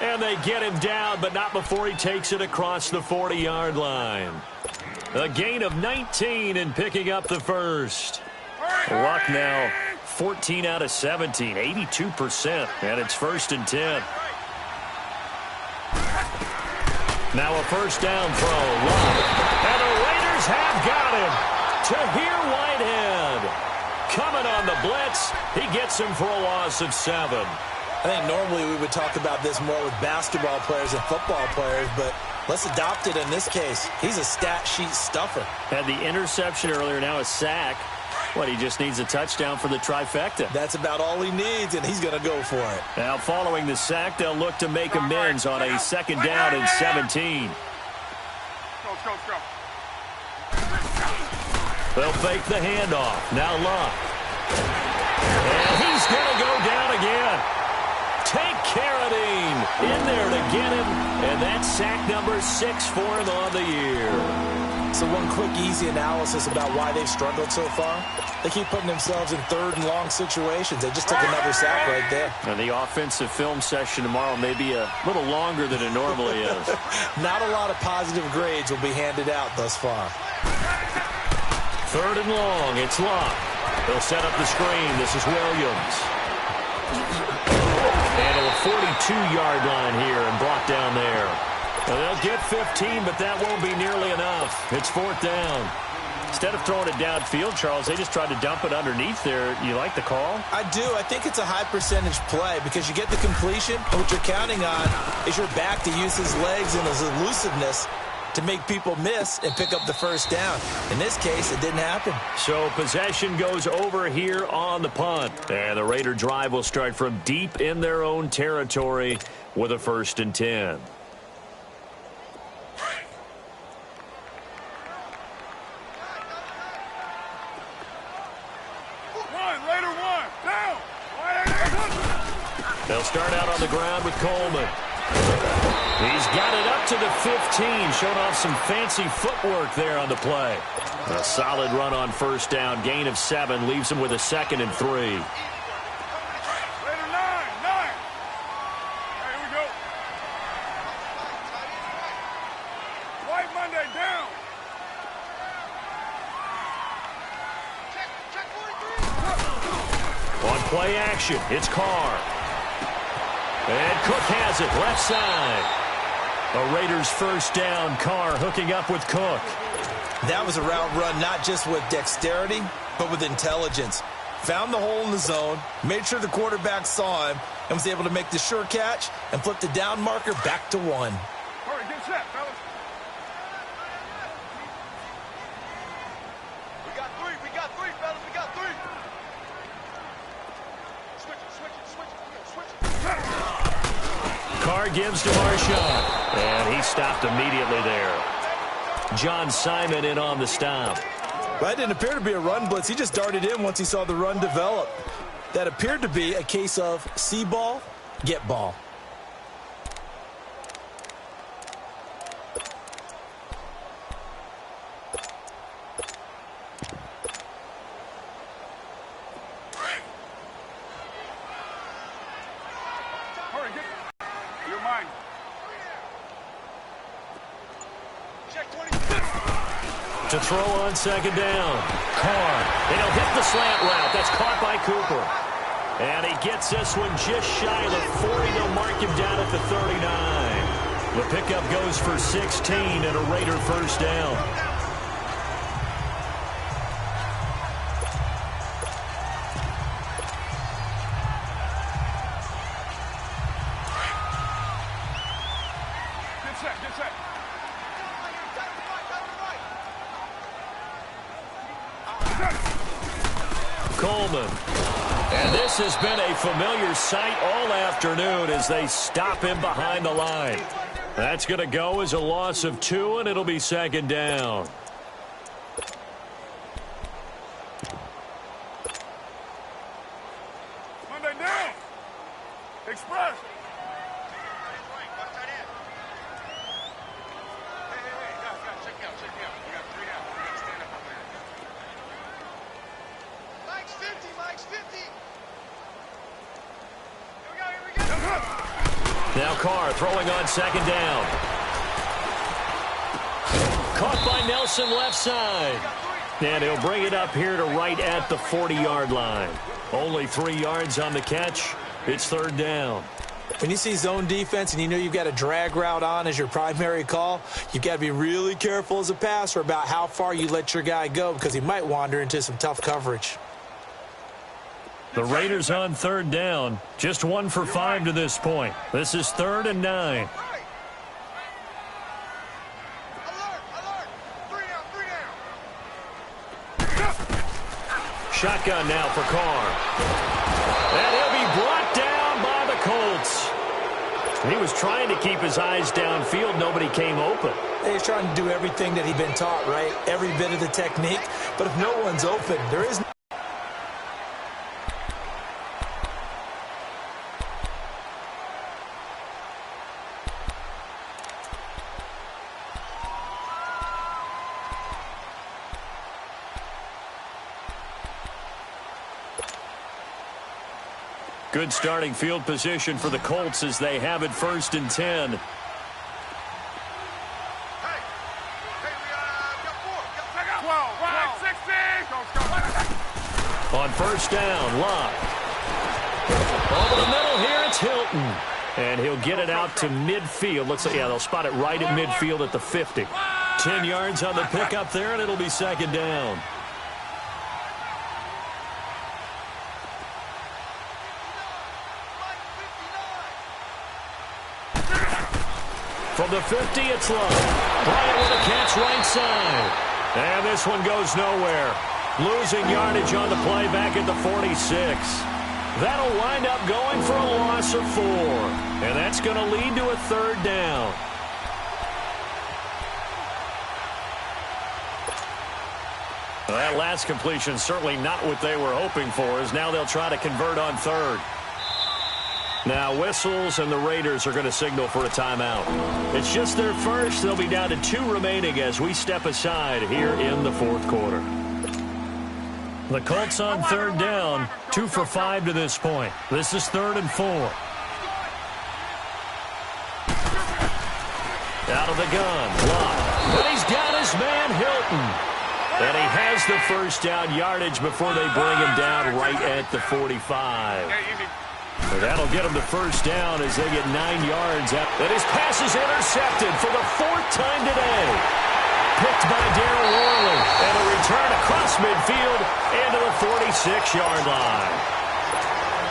[SPEAKER 4] And they get him down, but not before he takes it across the 40-yard line. A gain of 19 and picking up the first. Luck now 14 out of 17, 82%, and it's 1st and 10. Now a first down throw. Luck. And the Raiders have got him. Tahir Whitehead coming on the blitz. He gets him for a loss of 7.
[SPEAKER 2] I think normally we would talk about this more with basketball players and football players, but let's adopt it in this case. He's a stat sheet stuffer.
[SPEAKER 4] Had the interception earlier, now a sack. What, he just needs a touchdown for the trifecta.
[SPEAKER 2] That's about all he needs, and he's going to go for it.
[SPEAKER 4] Now, following the sack, they'll look to make amends on a 2nd down and 17.
[SPEAKER 3] Go.
[SPEAKER 4] They'll fake the handoff. Now Luck. And he's going to go down again. Take Carradine in there to get him. And that's sack number 6 for him on the year.
[SPEAKER 2] So one quick, easy analysis about why they've struggled so far. They keep putting themselves in 3rd and long situations. They just took another sack right there.
[SPEAKER 4] And the offensive film session tomorrow may be a little longer than it normally is.
[SPEAKER 2] Not a lot of positive grades will be handed out thus far.
[SPEAKER 4] 3rd and long. It's Luck. They'll set up the screen. This is Williams. And a 42-yard line here and brought down there. Well, they'll get 15, but that won't be nearly enough. It's 4th down. Instead of throwing it downfield, Charles, they just tried to dump it underneath there. You like the call?
[SPEAKER 2] I do. I think it's a high percentage play because you get the completion, and what you're counting on is your back to use his legs and his elusiveness to make people miss and pick up the first down. In this case, it didn't happen.
[SPEAKER 4] So possession goes over here on the punt. And the Raider drive will start from deep in their own territory with a 1st and 10. They'll start out on the ground with Coleman. He's got it up to the 15, showing off some fancy footwork there on the play. A solid run on 1st down, gain of 7, leaves him with a 2nd and 3.
[SPEAKER 3] Raider 9. Here we go. White Monday down.
[SPEAKER 4] On play action, it's Carr. And Cook has it, left side. A Raiders 1st down, Carr hooking up with Cook.
[SPEAKER 2] That was a route run not just with dexterity, but with intelligence. Found the hole in the zone, made sure the quarterback saw him, and was able to make the sure catch and flip the down marker back to 1.
[SPEAKER 3] Hurry, get set, fellas. We got three, fellas. We got 3. Switch it.
[SPEAKER 4] Carr gives to Marshawn, and he stopped immediately there. John Simon in on the stop.
[SPEAKER 2] Well, that didn't appear to be a run blitz. He just darted in once he saw the run develop. That appeared to be a case of see ball, get ball.
[SPEAKER 3] Hurry, get. You're mine. Check 20.
[SPEAKER 4] To throw on 2nd down. Carr. And he'll hit the slant route. That's caught by Cooper. And he gets this one just shy of the 40. They'll mark him down at the 39. The pickup goes for 16 and a Raider 1st down.
[SPEAKER 3] Get set.
[SPEAKER 4] Coleman. And this has been a familiar sight all afternoon as they stop him behind the line. That's going to go as a loss of 2, and it'll be 2nd down.
[SPEAKER 3] Monday down. Express.
[SPEAKER 4] Now Carr throwing on 2nd down. Caught by find Nelson left side. And he'll bring it up here to right at the 40-yard line. Only 3 yards on the catch. It's third down.
[SPEAKER 2] When you see zone defense and you know you've got a drag route on as your primary call, you've got to be really careful as a passer about how far you let your guy go because he might wander into some tough coverage.
[SPEAKER 4] The Raiders on third down. Just 1 for 5 to this point. This is 3rd and 9. Shotgun now for Carr. And he'll be brought down by the Colts. He was trying to keep his eyes downfield. Nobody came open.
[SPEAKER 2] He's trying to do everything that he's been taught, right? Every bit of the technique. But if no one's open, there is no...
[SPEAKER 4] Good starting field position for the Colts as they have it 1st and 10. On first down, Locke. Over the middle here, it's Hilton. And he'll get it out to midfield. Looks like, yeah, they'll spot it right at midfield at the 50. 10 yards on the pickup there, and it'll be 2nd down. From the 50, it's Love. Bryant with a catch right side. And this one goes nowhere. Losing yardage on the play back at the 46. That'll wind up going for a loss of 4. And that's going to lead to a 3rd down. Well, that last completion certainly not what they were hoping for, as now they'll try to convert on 3rd. Now whistles, and the Raiders are going to signal for a timeout. It's just their first. They'll be down to 2 remaining as we step aside here in the 4th quarter. The Colts on 3rd down, 2 for 5 to this point. This is 3rd and 4. Out of the gun, Locke. But he's got his man Hilton. And he has the first down yardage before they bring him down right at the 45. That'll get him the first down as they get 9 yards. And his pass is intercepted for the 4th time today. Picked by Darryl Worley. And a return across midfield into the 46-yard line.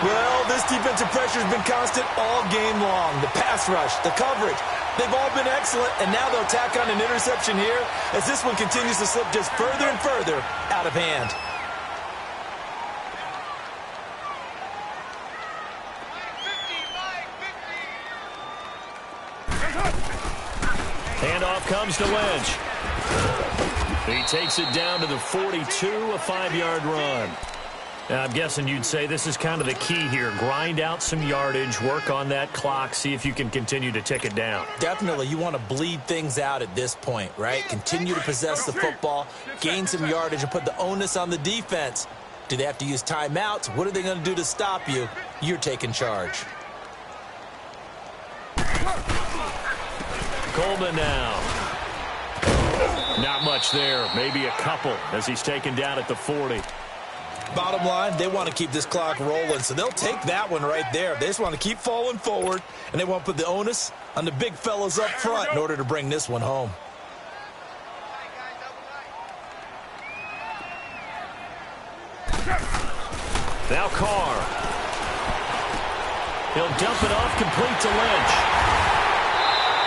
[SPEAKER 2] Well, this defensive pressure has been constant all game long. The pass rush, the coverage, they've all been excellent. And now they'll tack on an interception here as this one continues to slip just further and further out of hand.
[SPEAKER 4] Handoff comes to Lynch. He takes it down to the 42, a 5-yard run. Now, I'm guessing you'd say this is kind of the key here. Grind out some yardage, work on that clock, see if you can continue to tick it down.
[SPEAKER 2] Definitely. You want to bleed things out at this point, right? Continue to possess the football, gain some yardage, and put the onus on the defense. Do they have to use timeouts? What are they going to do to stop you? You're taking charge.
[SPEAKER 4] Coleman now. Not much there. Maybe a couple as he's taken down at the 40.
[SPEAKER 2] Bottom line, they want to keep this clock rolling, so they'll take that one right there. They just want to keep falling forward, and they want to put the onus on the big fellas up front in order to bring this one home.
[SPEAKER 4] Now Carr. He'll dump it off complete to Lynch.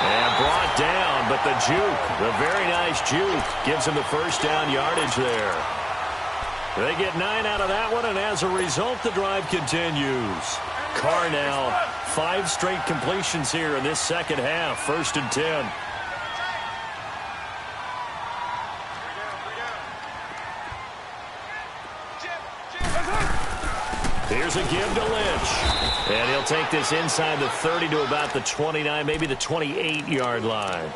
[SPEAKER 4] And brought down, but the juke, the very nice juke, gives him the first down yardage there. They get 9 out of that one, and as a result, the drive continues. Carr now, 5 straight completions here in this second half, 1st and 10. Here's a give to Lynch. And he'll take this inside the 30 to about the 29, maybe the 28-yard line.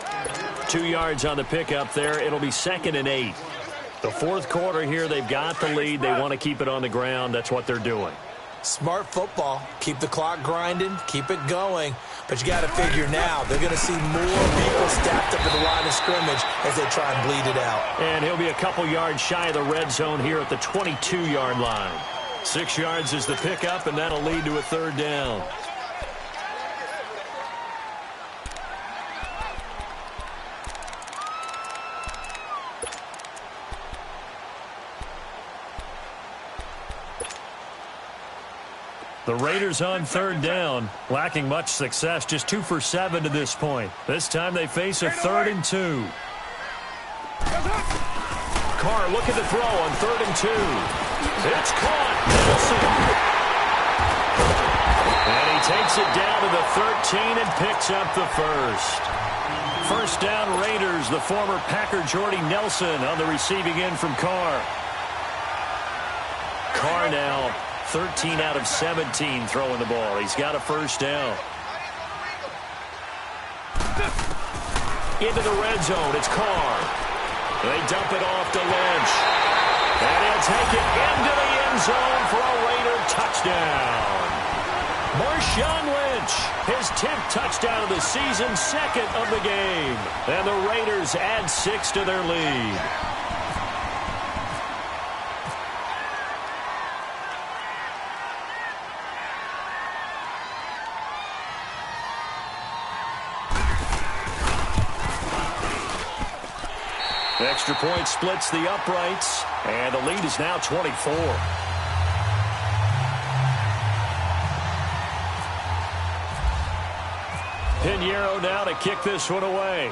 [SPEAKER 4] 2 yards on the pickup there. It'll be 2nd and 8. The 4th quarter here, they've got the lead. They want to keep it on the ground. That's what they're doing.
[SPEAKER 2] Smart football. Keep the clock grinding. Keep it going. But you got to figure now, they're going to see more people stacked up to the line of scrimmage as they try and bleed it out.
[SPEAKER 4] And he'll be a couple yards shy of the red zone here at the 22-yard line. 6 yards is the pickup, and that'll lead to a third down. The Raiders on third down, lacking much success, just 2 for 7 to this point. This time they face a 3rd and 2. Carr looking to throw on 3rd and 2. It's caught. Nelson. And he takes it down to the 13 and picks up the first. First down Raiders, the former Packer Jordy Nelson on the receiving end from Carr. Carr now 13 out of 17 throwing the ball. He's got a first down. Into the red zone. It's Carr. They dump it off to Lynch. And he'll take it into the end zone for a Raider touchdown. Marshawn Lynch, his 10th touchdown of the season, 2nd of the game. And the Raiders add 6 to their lead. Extra point splits the uprights, and the lead is now 24. Pinheiro now to kick this one away.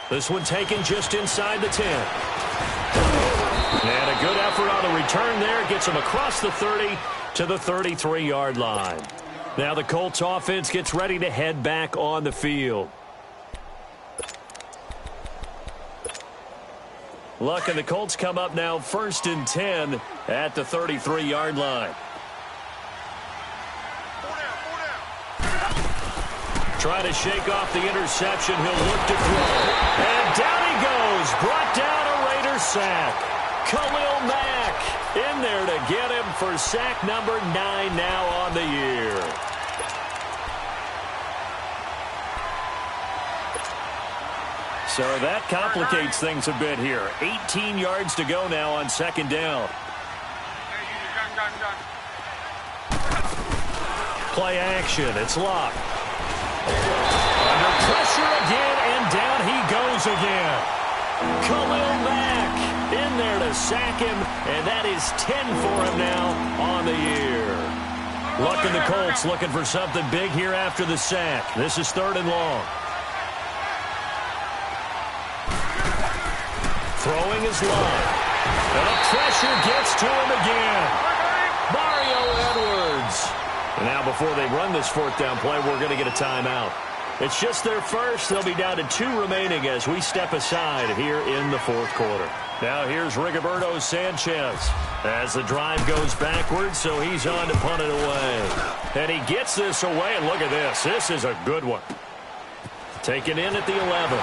[SPEAKER 4] This one taken just inside the 10. And a good effort on the return there. Gets him across the 30 to the 33-yard line. Now the Colts offense gets ready to head back on the field. Luck and the Colts come up now 1st and 10 at the 33-yard line. Trying to shake off the interception. He'll look to throw. And down he goes. Brought down a Raider sack. Khalil Mack in there to get him for sack number 9 now on the year. So that complicates things a bit here. 18 yards to go now on 2nd down. Play action. It's Luck. Under pressure again, and down he goes again. Khalil Mack in there to sack him, and that is 10 for him now on the year. Luck and the Colts looking for something big here after the sack. This is 3rd and long. Throwing is Luck. And the pressure gets to him again. Mario Edwards. And now before they run this 4th down play, we're going to get a timeout. It's just their first. They'll be down to 2 remaining as we step aside here in the 4th quarter. Now here's Rigoberto Sanchez as the drive goes backwards, so he's on to punt it away. And he gets this away, and look at this. This is a good one. Taken in at the 11.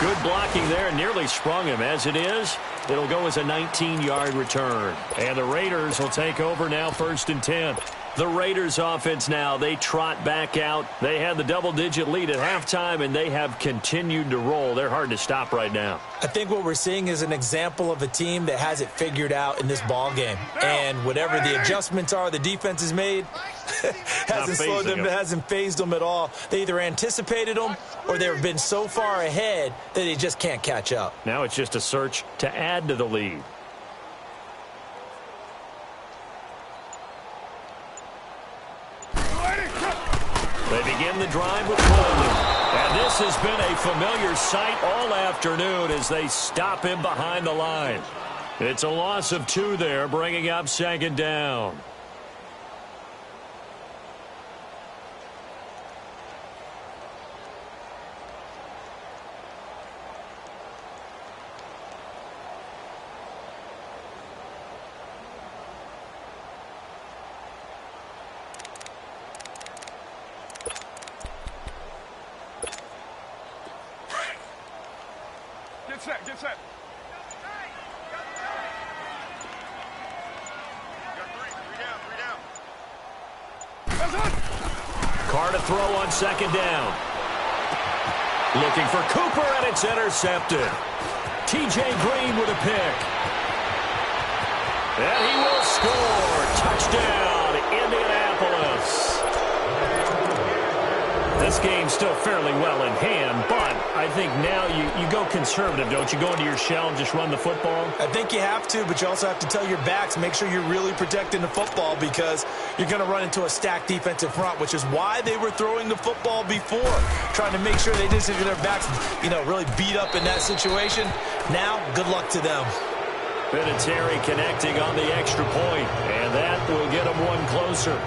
[SPEAKER 4] Good blocking there, nearly sprung him. As it is, it'll go as a 19-yard return. And the Raiders will take over now 1st and 10. The Raiders offense now, they trot back out. They had the double-digit lead at halftime, and they have continued to roll. They're hard to stop right now.
[SPEAKER 2] I think what we're seeing is an example of a team that has it figured out in this ball game. And whatever the adjustments are the defense has made, hasn't slowed them, hasn't phased them at all. They either anticipated them or they've been so far ahead that they just can't catch up.
[SPEAKER 4] Now it's just a search to add to the lead. They begin the drive with Coleman. And this has been a familiar sight all afternoon as they stop him behind the line. It's a loss of 2 there, bringing up 2nd down.
[SPEAKER 3] Get set. Got 3 down.
[SPEAKER 4] Carr to throw on second down. Looking for Cooper, and it's intercepted. T.J. Green with a pick. And he will score. Touchdown, Indianapolis. This game's still fairly well in hand, but I think now you go conservative, don't you? Go into your shell and just run the football?
[SPEAKER 2] I think you have to, but you also have to tell your backs, make sure you're really protecting the football because you're going to run into a stacked defensive front, which is why they were throwing the football before, trying to make sure they didn't get their backs, really beat up in that situation. Now, good luck to them.
[SPEAKER 4] Vinatieri connecting on the extra point, and that will get them one closer.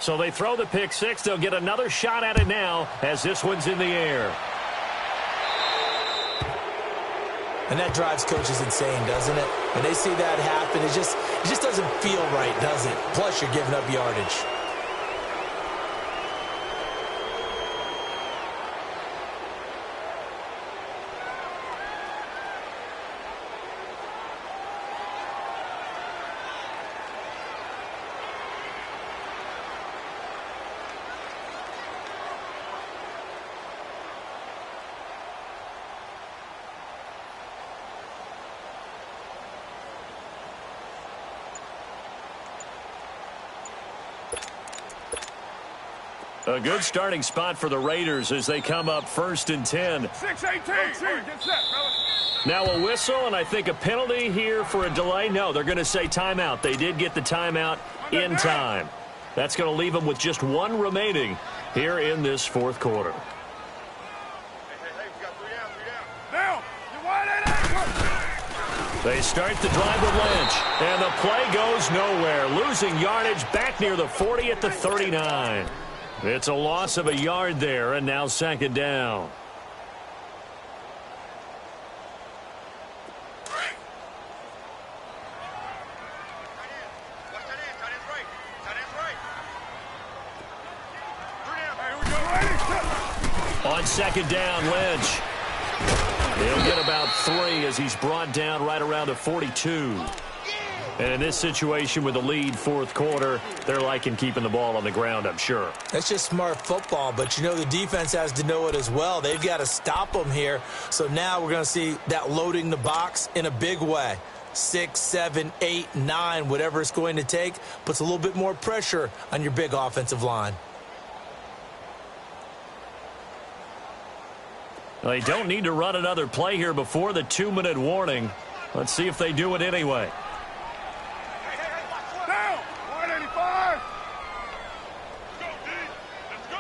[SPEAKER 4] So they throw the pick six. They'll get another shot at it now as this one's in the air.
[SPEAKER 2] And that drives coaches insane, doesn't it? When they see that happen, it just doesn't feel right, does it? Plus, you're giving up yardage.
[SPEAKER 4] A good starting spot for the Raiders as they come up 1st and 10.
[SPEAKER 3] 6-18. Get set, fellas.
[SPEAKER 4] Now a whistle, and I think a penalty here for a delay. No, they're going to say timeout. They did get the timeout in time. That's going to leave them with just one remaining here in this fourth quarter.
[SPEAKER 3] Hey, we got 3 down. Now, you wide it.
[SPEAKER 4] They start the drive with Lynch, and the play goes nowhere. Losing yardage back near the 40 at the 39. It's a loss of a yard there, and now second down. On second down, Lynch. He'll get about 3 as he's brought down right around the 42. And in this situation with the lead fourth quarter, they're liking keeping the ball on the ground, I'm sure.
[SPEAKER 2] That's just smart football, but the defense has to know it as well. They've got to stop them here. So now we're going to see that loading the box in a big way. 6, 7, 8, 9, whatever it's going to take, puts a little bit more pressure on your big offensive line.
[SPEAKER 4] They don't need to run another play here before the 2-minute warning. Let's see if they do it anyway.
[SPEAKER 3] Down. 185. Let's go, D. Let's go.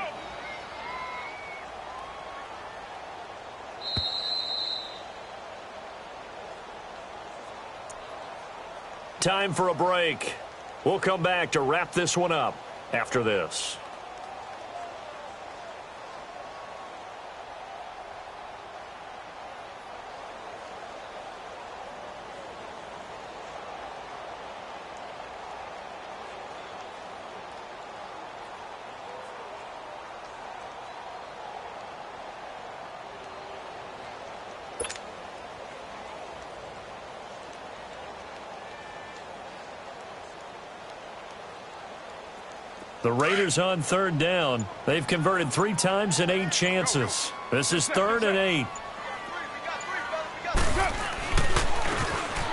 [SPEAKER 4] Time for a break. We'll come back to wrap this one up after this. The Raiders on third down. They've converted 3 times in 8 chances. This is 3rd and 8.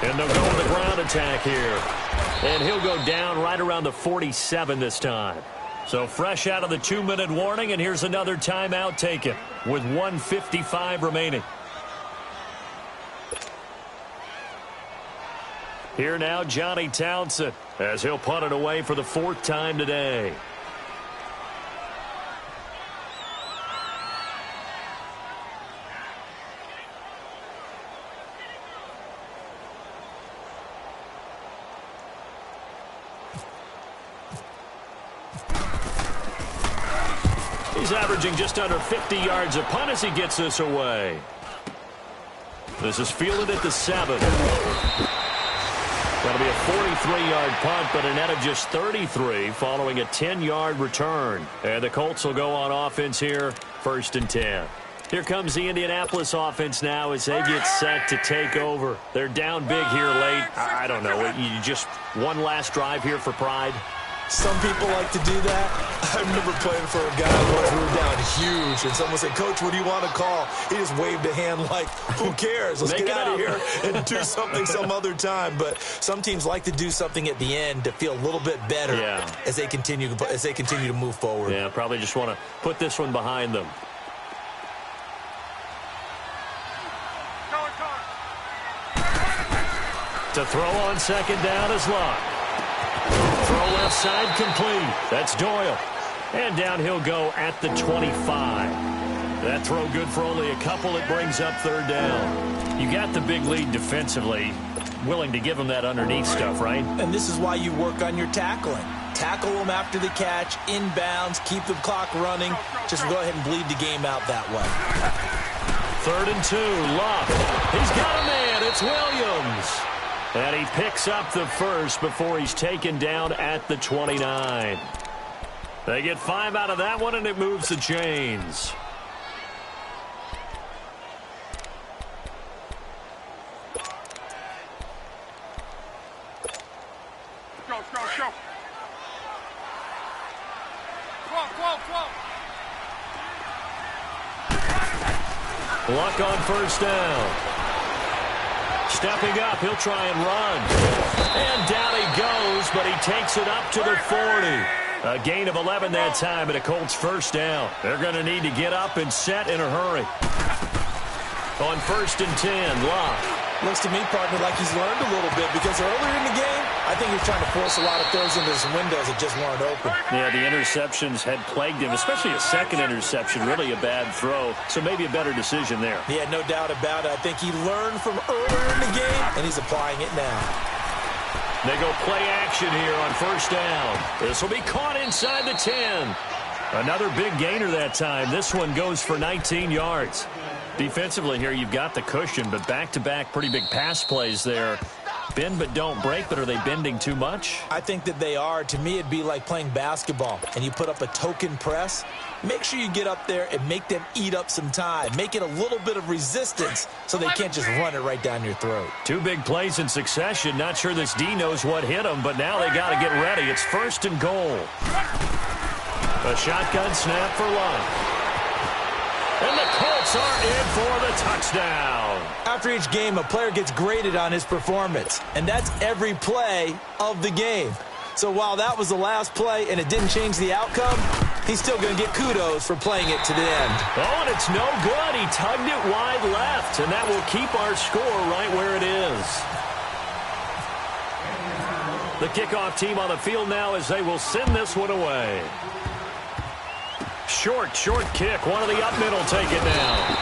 [SPEAKER 4] And they'll go with the ground attack here. And he'll go down right around the 47 this time. So fresh out of the 2-minute warning, and here's another timeout taken with 1:55 remaining. Here now, Johnny Townsend, as he'll punt it away for the 4th time today. He's averaging just under 50 yards a punt as he gets this away. This is fielded at the 7. That'll be a 43-yard punt, but a net of just 33 following a 10-yard return. And the Colts will go on offense here, 1st and 10. Here comes the Indianapolis offense now as they get set to take over. They're down big here late. I don't know. You just one last drive here for pride?
[SPEAKER 2] Some people like to do that. I remember playing for a guy once we were down huge, and someone said, "Coach, what do you want to call?" He just waved a hand like, who cares? Let's get out of here and do something some other time. But some teams like to do something at the end to feel a little bit better as they continue to move forward.
[SPEAKER 4] Yeah, probably just want to put this one behind them. To throw on 2nd down is Luck. Throw left side complete. That's Doyle. And down he'll go at the 25. That throw good for only a couple. It brings up 3rd down. You got the big lead defensively. Willing to give them that underneath stuff, right?
[SPEAKER 2] And this is why you work on your tackling. Tackle them after the catch, inbounds, keep the clock running. Just go ahead and bleed the game out that way.
[SPEAKER 4] 3rd and 2. Luck. He's got a man. It's Williams. And he picks up the first before he's taken down at the 29. They get 5 out of that one, and it moves the chains.
[SPEAKER 3] Go.
[SPEAKER 4] Luck on 1st down. Stepping up, he'll try and run. And down he goes, but he takes it up to the 40. A gain of 11 that time, and a Colts 1st down. They're going to need to get up and set in a hurry. On 1st and 10, Luck.
[SPEAKER 2] Looks to me, partner, like he's learned a little bit because earlier in the game, I think he was trying to force a lot of throws into some windows that just weren't open.
[SPEAKER 4] Yeah, the interceptions had plagued him, especially a second interception, really a bad throw. So maybe a better decision there.
[SPEAKER 2] Yeah, no doubt about it. I think he learned from earlier in the game, and he's applying it now.
[SPEAKER 4] They go play action here on 1st down. This will be caught inside the 10. Another big gainer that time. This one goes for 19 yards. Defensively here, you've got the cushion, but back-to-back pretty big pass plays there. Bend but don't break, but are they bending too much?
[SPEAKER 2] I think that they are. To me, it'd be like playing basketball, and you put up a token press. Make sure you get up there and make them eat up some time. Make it a little bit of resistance so they can't just run it right down your throat.
[SPEAKER 4] 2 big plays in succession. Not sure this D knows what hit him, but now they got to get ready. It's 1st and goal. A shotgun snap for Luck. And the Colts are in for the touchdown.
[SPEAKER 2] After each game, a player gets graded on his performance, and that's every play of the game. So while that was the last play and it didn't change the outcome, he's still going to get kudos for playing it to the end.
[SPEAKER 4] Oh, and it's no good. He tugged it wide left, and that will keep our score right where it is. The kickoff team on the field now as they will send this one away. Short kick. One of the up middle take it down.